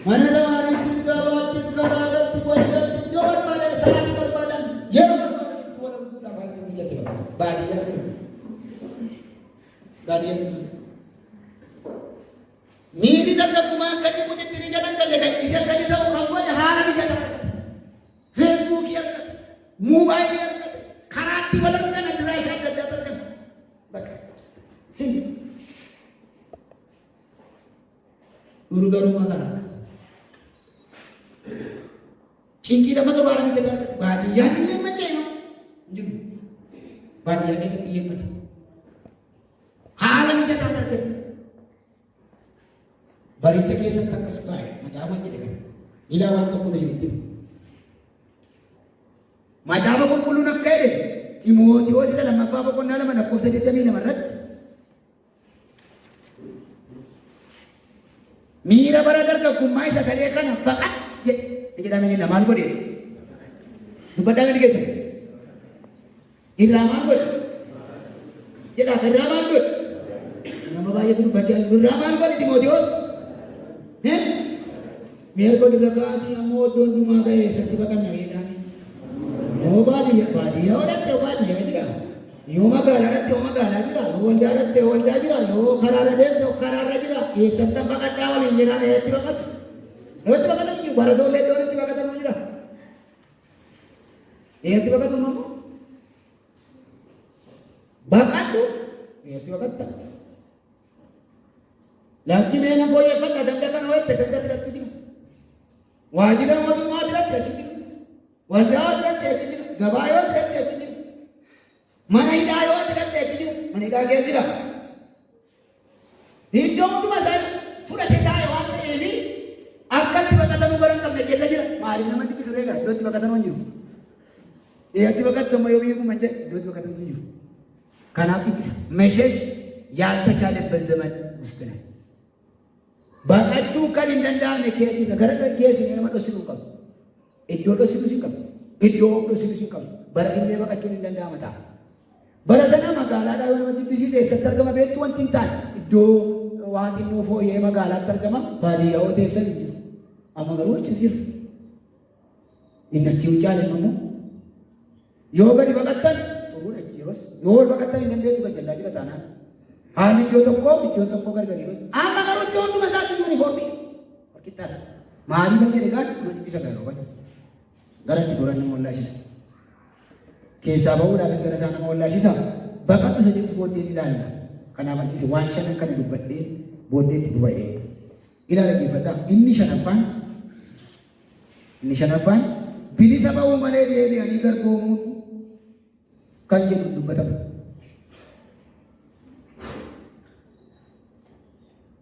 Mana damaanitti gabaattis karaarratti wajjatti yoo barbaadan sa'aatii barbaadan yeroo barbaadan itti wal arguudhaaf haala mijate baadiyyaa sirna. Baadiyyaa sirna. Miiri dargaggumaa akka inni kun itti jalan galle gadhiisee akka inni ta'u kan godhe haala mijataa argate. Feesbuukii argate. Muubaayilii argate. Karaatti wal argan adiraashaa adda addaatu argama. Bakka. Sini. Urugarummaa kanaa. Cingkii nama gabaara mijataa argate. Baadiyyaan illee macheema. Jiru. Baadiyyaa keessatti xiyyeeffate. Haala mijataa argate. Baricha keessatti akkas baay'ee macaafa jedhe kana. Ilaa waan tokko isinitti himu. Macaafa qulqulluun akka jedhe Ximootiyoos isa lammaffaa boqonnaa 2:22 irratti miira bara dargaggummaa isa galee kana baqadhu jedhamee jira. Maal godhe? Dubbadhaa gadi geesse. Irraa maal godhe? Jedhaa irraa maal godhe? Nama baay'eetu dubbachaa jiru. Irraa maal godhe Ximootiyoos? Mergo diragati ammo don dumaga e satti bakan nageda. Yo baadiya wadatte baadiya jira. Yo magala jira. Yo walda jira. Yo karara deemte karara jira. E satta bakadda wal injina e ti bakat. Etti bakat ni baraso le don ti bakat no jira. E ti bakat no. Bakaddu e ti bakat. Lagi mena boye kan ganda kan wette ganda tidak tidur. Wajib mau tidak tidur. Wajib tidak tidur. Gabayo tidak tidur. Mana hidayo tidak tidur. Mana hidayo tidak. Hidup tu masai. Pura hidayo apa ini? Akan tiba kata barang kamu kita jira. Mari nama tiba surega. Dua tiba kata nonju. Dia tiba kata mayu biu macam. Dua tiba kata nonju. Karena bisa. Message yang tercari berzaman mustahil. Bakatu kan indandaan keeti nagara keesi nama dosiru kam iddo dosiru sikam iddo dosiru sikam bara illee bakatu indandaan mata Barazana magaalaa dha yoo nama jibbisiise eessatti argama beektu wanti hin taane iddoo waan xinnoo fooyyee magaalaatti argama baadiyyaa yoo teessan amma garuu achis jira. Inni achi hin caaleen immoo yoo gadi baqattan xuruun achi yeroos yoo ol baqattan hin dandeessu gajjallaa jira taanaan haalli iddoo tokkoo gargar yeroos amma garuu iddoo hunduma isaatti yuunifoormii bakkittaadha. Maaliif akka jedhe gaadhi nama dhibbisa gaaroo bane gara itti goran nama wallaashisa keessaa bahuudhaafis gara isaa nama wallaashisa baqadhu isa jedhus booddeen ilaalla. Kanaaf anniisi waan shanan kana dubbadhee booddeetti dubbadhee ilaala geeffadhaa. Inni shanaffaan bilisa bahuu malee deebi'anii gargoomuutu kan jedhu dubbatama.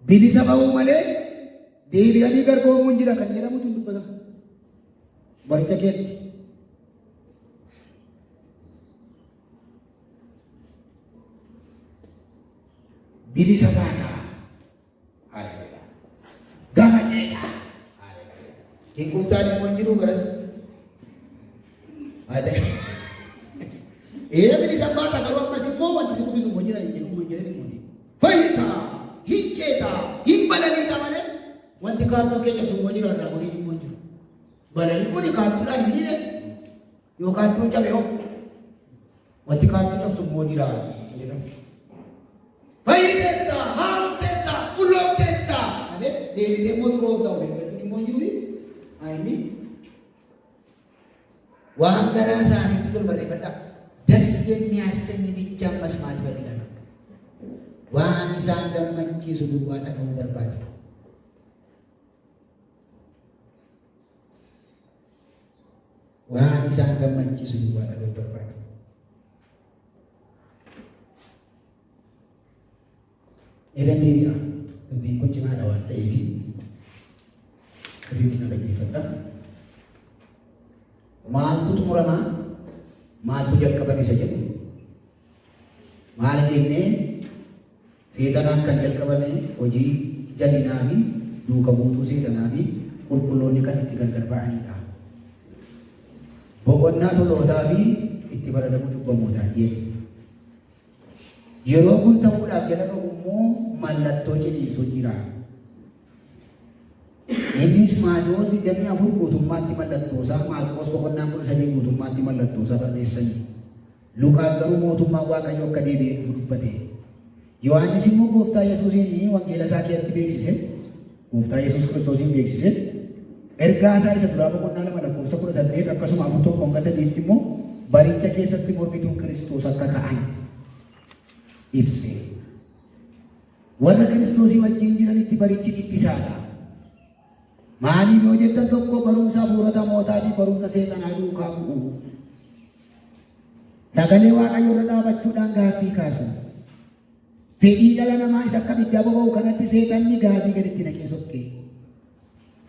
Bilisa bahuu malee deebi'anii gargoomuun jira kan jedhamutu dubbatama. Baricha keetti bilisa baataa gama ceetaa hin guutaan immoo jiru garas ada bilisa baataa garuu ammas immoo wanti si kubisu immoo jira hin jedhu immoo fayyitaa hin ceetaa hin balaliitaa malee wanti kaartuu keenya sun immoo jira irraa godhin immoo jiru balaliin kuni kaartuudhaan hin hidhe yoo kaartuun cabe yoo wanti kaartuu cabsu immoo jira jedhamu. Fayyidetta, haroftetta, ulloftetta. Ade, deebitee mootu rooftaa olee gadhiin immoo jiru. Ayini waan garaa isaaniitti tolu barreeffadhaa. Das የሚያሰኝ ብቻ መስማት ይፈልጋል። waan isaan gammachiisu duwwaa dhaga'uu barbaadu. waan isaan gammachiisu duwwaa dhaga'uu barbaadu. Ilan deebi'a. Dubbiin kun cimaadha waan ta'eef sirriitti na dhaggeeffadha. Maaltu xumuramaa? Maaltu jalqaban isa jedhu? Maal jennee seexanaan kan jalqabame hojii jallinaa fi duuka buutuu seexanaa fi qulqulloonni kan itti gargar ba'anidha. Boqonnaa tolootaa fi itti faradamuu cubbamootaati. Yeroo kun ta'uudhaaf jala qabu immoo mallattoo ciniinsuu jira. Innis Maatewos 24 guutummaatti mallattoo isaa, Maarqos boqonnaa 13 guutummaatti mallattoo isaa barreessanii. Luqaas garuu mootummaa Waaqayyoo akka deebi'ee dubbate. Yohaannis immoo Gooftaa Yesuusiin wangeela isaa keessatti beeksise. Gooftaa Yesuus Kiristoosiin beeksise. Ergaa isaa isa duraa boqonnaa 2 lakkoofsa 18 akkasuma 4:8 immoo baricha keessatti mormituun Kiristoos akka ka'an ibse. Warra Kiristoosii wajjin jiranitti barichi dhiphisaadha. Maaliif yoo jettan tokko barumsa hafuurota mootaa fi barumsa seexanaa duukaa bu'u. Sagalee Waaqayyoo irra dhaabachuudhaan gaaffii kaasu. Fedhii dhala namaa isa akka biddaa boba'u kanatti seexanni gaazii gaditti naqee sokkee.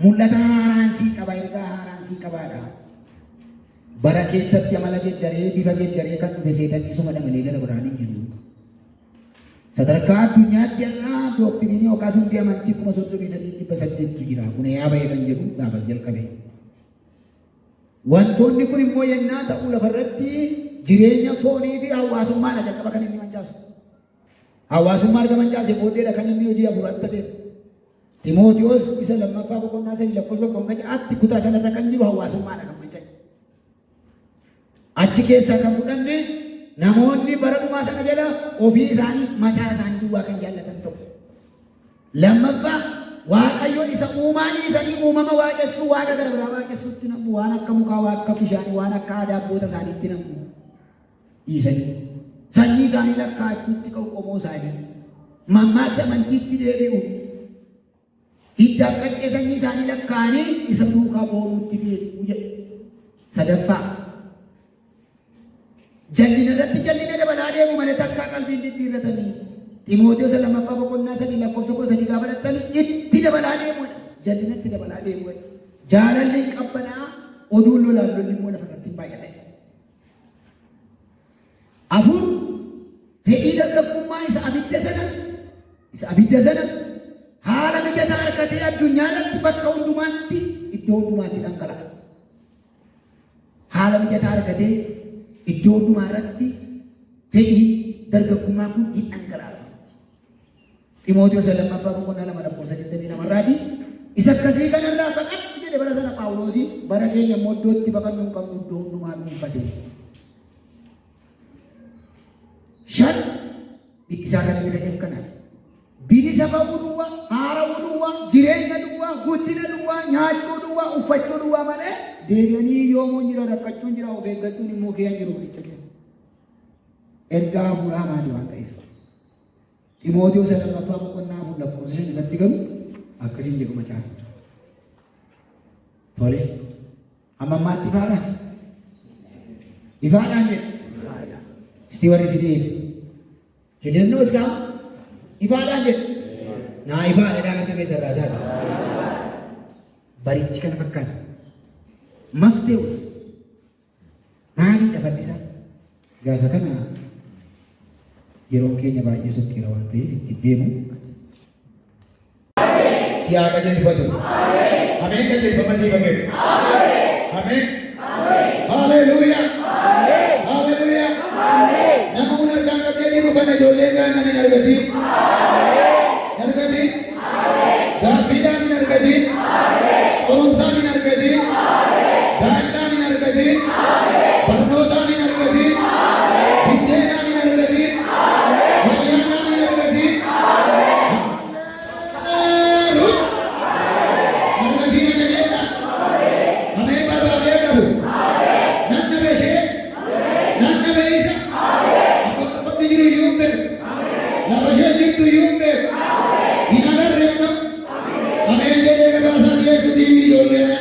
Mul'ata haaraan sii qaba, ergaa haaraan sii qabaadha. Bara keessatti amala geddaree bifa geddaree kan dhufe seexanni isuma malee gara biraan hin jiru. Sadarkaa addunyaatti irraa doktiriinii yookaas hundi amantii 33,800 jira. Kun yaaba'ee kan jedhu gaafas jalqabe. Wantoonni kun immoo yennaa ta'u lafarratti jireenya foonii fi hawaasummaadha jalqaba kan inni mancaasu. Hawaasummaa erga mancaasee booddeedha kan inni hojii hafuuraatti adeemu. Timootiyoos isa lammaffaa boqonnaa 3 lakkoofsa 1 kutaa sanarra kan jiru hawaasummaadha kan manca'e. Achi keessaa kan fudhanne namoonni bara dhumaa sana jala ofii isaanii mataa isaanii duwwaa kan jaallatan ta'u. Lammaffaa Waaqayyo isa uumaanii isaanii uumama waaqessuu waaqa gara biraa waaqessuutti namu waan akka mukaa waan akka bishaanii waan akka aadaa abboota isaaniitti namu dhiisanii sanyii isaanii lakkaachuutti qoqqomoo isaanii mammaaksa amantiitti deebi'u hiddaaf qaccee sanyii isaanii lakkaanii isa duukaa booluutti deebi'u jedhe. Sadaffaa jallina irratti jallina dabalaa deemu malee takkaa qalbiin diddiirratanii Timootiyoos lammaffaa boqonnaa 3 lakkoofsa 13 gaafa dhattanii itti dabalaa deemuudha. Jallinatti dabalaa deemuudha. Jaalalli qabbanaa oduun lolaan lolli immoo lafa irratti baay'ata. Afur fedhii dargaggummaa isa abidda sana haala mijataa harkatee addunyaatti bakka hundumaatti iddoo hundumaatti dhangala'a. Haala mijataa harkatee iddoo hundumaa irratti fedhii dargaggummaa kun hin dhangalaafamti. Ximootiyoos lammaffaa boqonnaa 2:22 isa akkasii kanarraa baqadhu jedhe bara sana Phaawulosi bara keenya immoo iddootti baqannu hin qabnu iddoo hundumaa dhuunfatee. Shan isaa kana midhageef kanaan bilisa ba'uu duwwaa, haara'uu duwwaa, jireenya duwwaa, guddina duwwaa, nyaachuu duwwaa, uffachuu duwwaa malee deebi'anii yoomuu jira rakkachuun jira of eeggachuun immoo kee jiru bilicha kenna. Ergaa hafuuraa maali waan ta'eef. Ximootiyoos lammaffaa boqonnaa 4:5 irratti galu akkasiin jedhu macaafa. Tole. Amma ammaatti ifaadhaan. Ifaadhaan jedhu. Isti warri si deebi. Hidhannoo isaa ifaadhaan jedhu. Naa ifaadhaan akka keessa irraa isaati. Barichi kana fakkaata. Mafteewus. Maaliidha fadhisaa? Gaasa kana yeroo keenya baay'ee sokkiira waan ta'eef itti deemu. Siyaa qajeelfatu. Ameen qajeelfama sii bageeru. Ameen. Haleluuyaa. Haleluuyaa. Nama hun argaan qabdee jiru kana ijoollee gaannan hin argatiin. Argatiin. Gaaffiidhaan hin argatiin. Qorumsaan hin argatiin. Gaadhaan hin argatiin. Barnootaan hin argatiin. Biddeenaan hin argatiin. Wayyaanaan hin argatiin. Argatiin ajajeedha. Ameen barbaadee qabu. Nanna beeshee. Nanna beeysa. Akkuma jiru iyyuu beeku. Lafa ishee jirtu iyyuu beeku. Hin agarreefna. Ameen jedhee gabaasaan dhiyeessu diinni ijoolleena.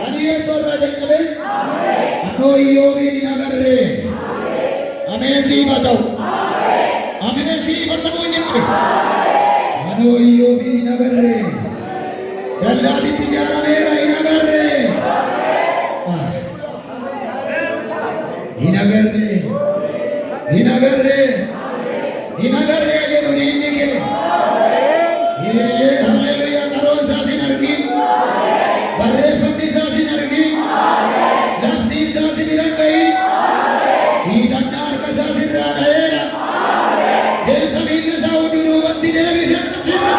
Ani dhiyeessoo irraa jalqabee. Anoo iyyoomiin hin agarree. Ameen siifa ta'u. Ameen siifa ta'uu jedhe. Anoo iyyoomiin hin agarree. Dallaatitti ijaarameera hin agarree. Hin agarree. Hin agarree. Hin agarree jedhu diinni kee. Haleluuyaa qaroon isaas hin argin. Barreeffamni isaas hin argin. Labsiin isaas hin gahin. Hiikannaa harka isaas irraa dha'eera. Deemsa miilla isaa hundi duubatti deebise jira.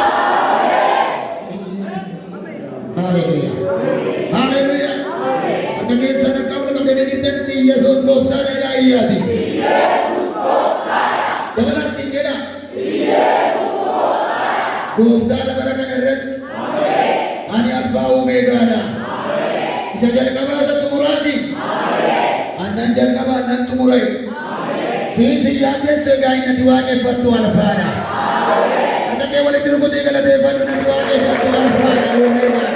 Haleluuyaa. Haleluuyaa. Akka keessan akka wal qabdanii jirtanitti Yesuus gooftaadha jedhaa iyyaati. Dabalattiin jedha. Gooftaadha bara kana irratti. Ani alfaa uumeegaadha. Isa jalqabaa isa xumuraati. Annan jalqabaa annan xumure. Siinsi yaaddeessu egaa innati waaqeffattu alfaadha. Harka kee walitti rukutee galateeffadhu innati waaqeffattu alfaadha uumeegaa.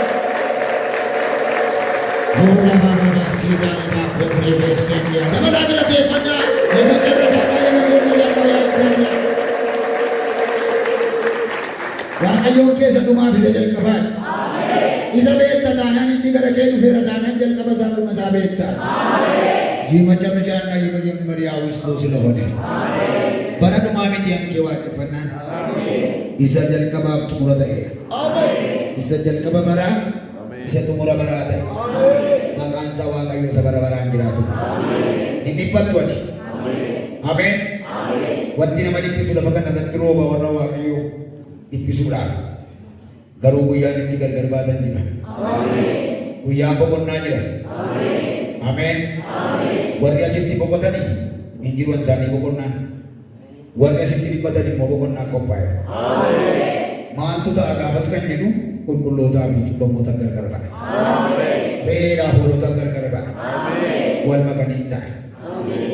Fuula baafama siidaa namaa kophee beeksisanii dabalaa galateeffadhaa. Nama jarra saakaa yeroo yaa'u. Waaqayyoon keessa dhumaaf isa jalqabaati. Isa beekta taanaan inni gara kee dhufeera taanaan jalqaba isaa dhuma isaa beekta. Jimacha bishaan yoo ጀመሪያ ውስጥ ስለሆነ bara dhumaa miti hanqee waaqeffannaan. Isa jalqabaaf xumura ta'e. Isa jalqaba baraa isa xumura baraa ta'e. Maqaan isaa Waaqayyo isa bara baraan jiraatu. Hin dhiphattu ati. Ameen. Wanti nama dhiphisu lafa kana irratti rooba warra Waaqayyoo dhiphisuudhaaf. Garuu guyyaan itti gargar baatan jira. Guyyaan boqonnaa jira. Ameen. Warri asitti boqotanii hin jiru isaanii boqonnaan. Warri asitti dhiphatanii immoo boqonnaan qophaa'e. Maaltu ta'a gaafas kan jedhu qulqullootaa fi cubbamoota gargar ba'a. Reeraa hoolota gargar ba'a. Wal makanii ta'a.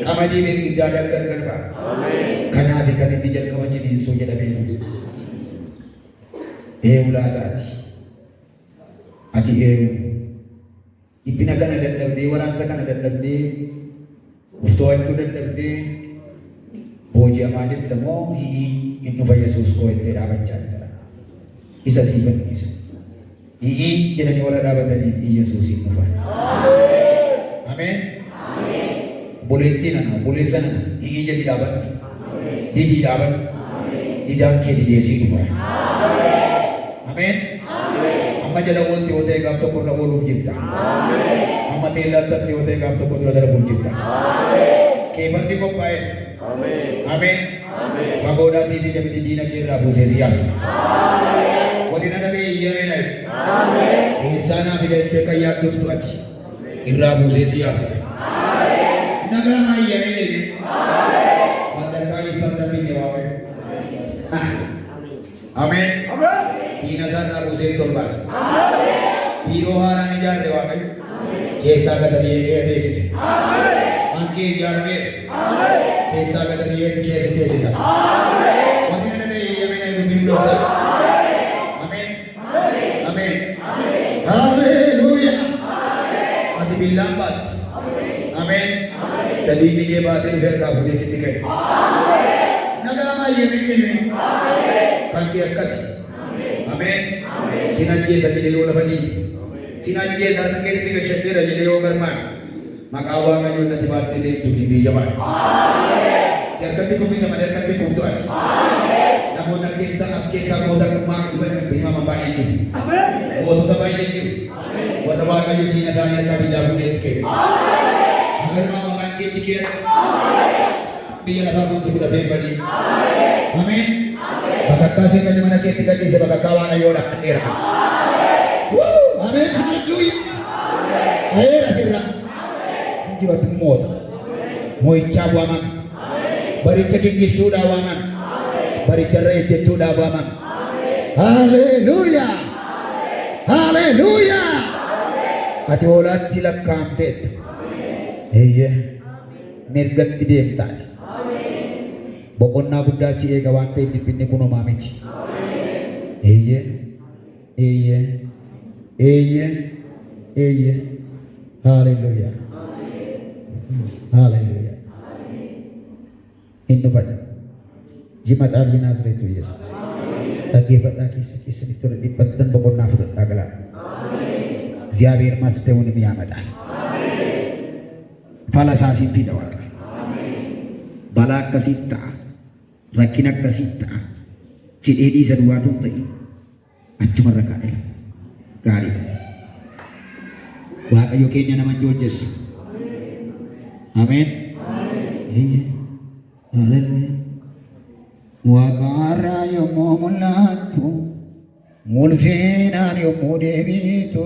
Qamadii beekiddaadhaan gargar ba'a. Kanaaf kan inni jalqaba jiniinsuu jedhamee laataati. Ati dhiphina kana dadhabdee waraansa kana dadhabdee ufto'achuu dadhabdee booji'amaa jirta moo hin dhufa Yesuus koo itti dhaabachaa jira. Isa sii bal'isa. Jedhanii warra dhaabataniif Yesuus hin dhufa. Ameen. Buleettiin ana buleessa nana jedhi dhaabadhu. Didii dhaabadhu. Didaan kee dideesii dhufa. Ameen. Amma jala oolti yoo ta'e gaaf tokko irra ooluuf jirta. Amma teellaatti yoo ta'e gaaf tokko dura darbuuf jirta. keefatti qophaa'e. Ameen. Fagoodhaa siifii gabiti diina kee irraa buusee si yaabsa. Godina dhabee iyyamee dhabe. Keessaa naa fida ittee kan yaadduuftu ati irraa buusee si yaabsisa. Nagaa maa iyyamee jedhee. Maddaqaa iffarra binne waaqayyo. Ameen. Diina isaarraa buusee tolbaasa. Biiroo haaraan ijaarre waaqayyo. Keessaa gadariyee teessise. Mankee ijaarameera. Keessaa gadariyee keessa teessisa. Godina dhabee iyyamee dhabe dubbiin dhoosaa. Ati billaan baatti. Ameen. Sadii biyee baatee dhufee irraa fuudhee sitti ka'e. Nagaa maayyamee kenne. Kan kee akkasi. Ameen. Sin ajjeesa jedhee yoo lafa dhiibe. Sin ajjeesa harka keessi gashadheera jedhee yoo garmaan. Maqaa waaqayyoon natti baattee deemtu biyya baadhi. Si harkatti kubbisa malee harkatti kubbatu ati. Namoota as keessaa mootummaa dhugan bilmama baay'ee jiru. Mootota baay'ee jiru. Warra waaqayyo diina isaanii harkaa biyyaa fuudheetti kenne. Agarmaa maqaan keetti keera. Biyya lafaa kun si fudhatee badi. Ameen. Bakakkaa seeqanii mana keetti gadhiise bakakkaa waaqayyoo dhaqadheera. Ameen. Halleluuyaa. Ayeera sirra. Injibatu moota. Moo'ichaa waaman. Baricha gaggeessuudhaa waaman. Baricharra ejjechuudhaa waaman. Halleluuyaa. Halleluuyaa. Ati hoolaatti lakkaa'amteetta. Eeyyee. Mirgatti deemtaati. Boqonnaa guddaa si eega waan ta'eef dhiphinni kun homaa miti. Eeyyee. Eeyyee. Eeyyee. Eeyyee. Halleluuyaa. Halleluuyaa. Inni badha. Jimataa fi Naazreetu Yesuus. Dhaggeeffadhaa keessatti ture dhiphattan boqonnaa fudhadhaa galaa. እግዚአብሔር መፍትሄውንም ያመጣል። ፈለሳ ሲፊዳ ዋቀ ባላከ ሲታ ረኪነከ ሲታ ጅዴዲ ሰዱዋቱን ተይ አቹመረካኤ ጋሪ waaqayyo keenya nama joojessu. Ameen. Haleluuyaa. Waaqarraa yommuu mul'attu mul'inaan yommuu deebitu.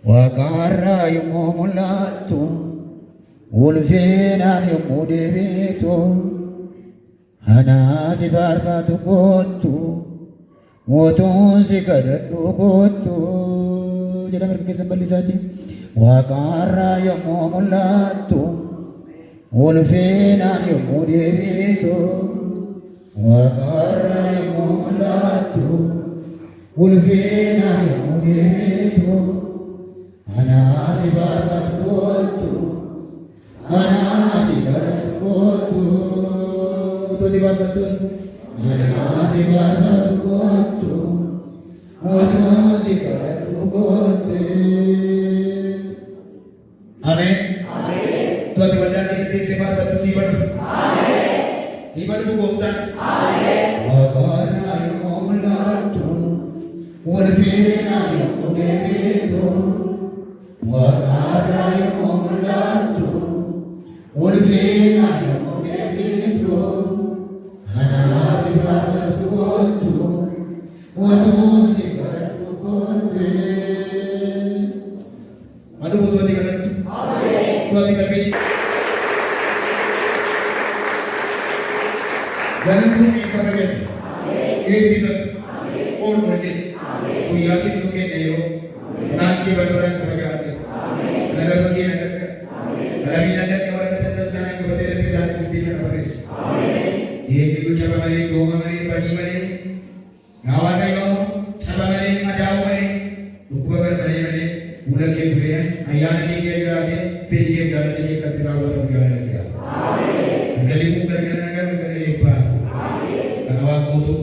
Waaqarraa yommuu mul'attu mul'inaan yommuu deebitu. Anaa si faarfatu kottu mootuun si kadhadhu kottu. Jedhama harka keessan bal'isaatti. Waaqarraa yommuu mul'attu mul'inaan yommuu deebitu. Waaqarraa yommuu mul'attu mul'inaan yommuu deebitu. Anaa si faarfatu kottu anaa si kadhadhu kottu. Tuuti faarfattu. Anaa si faarfatu kottu mootuun si kadhadhu kottu. Ameen. Tuuti waldaa keessatti si faarfattu si badhu. Si badhu gooftaan. Waaqarraa yommuu mul'attu mul'inaan yommuu deebitu. Waaqarraa yommuu mul'attu mul'inaan yommuu deebitu. Anaa si faarfatu kottu mootuun si kadhadhu kottu. Madu butuuti kadhadhu. Tuuti qalbii. Gantuun eebbifame jedhe. Eebbifame. Oolmaa jedhe. Guyyaa si nu kenne yoo naannoo balbalaan kabajaa. Nagarba kee nagarga. Kalamiin addatti warra tattasaanii gubatee dhabee isaanii dubbii kana barreessu. Eenyu caba malee, gooma malee, badii malee, gaawaa yoo caba malee, madaa'u malee, dhukkuba garmalee malee, fuula kee duree ayyaana kee jiraatee fedhii kee jaallatee akkatti raawwatamu jaalladha. Galii kun gargar nagaa gargar eebbaa. Kana waan mootuuf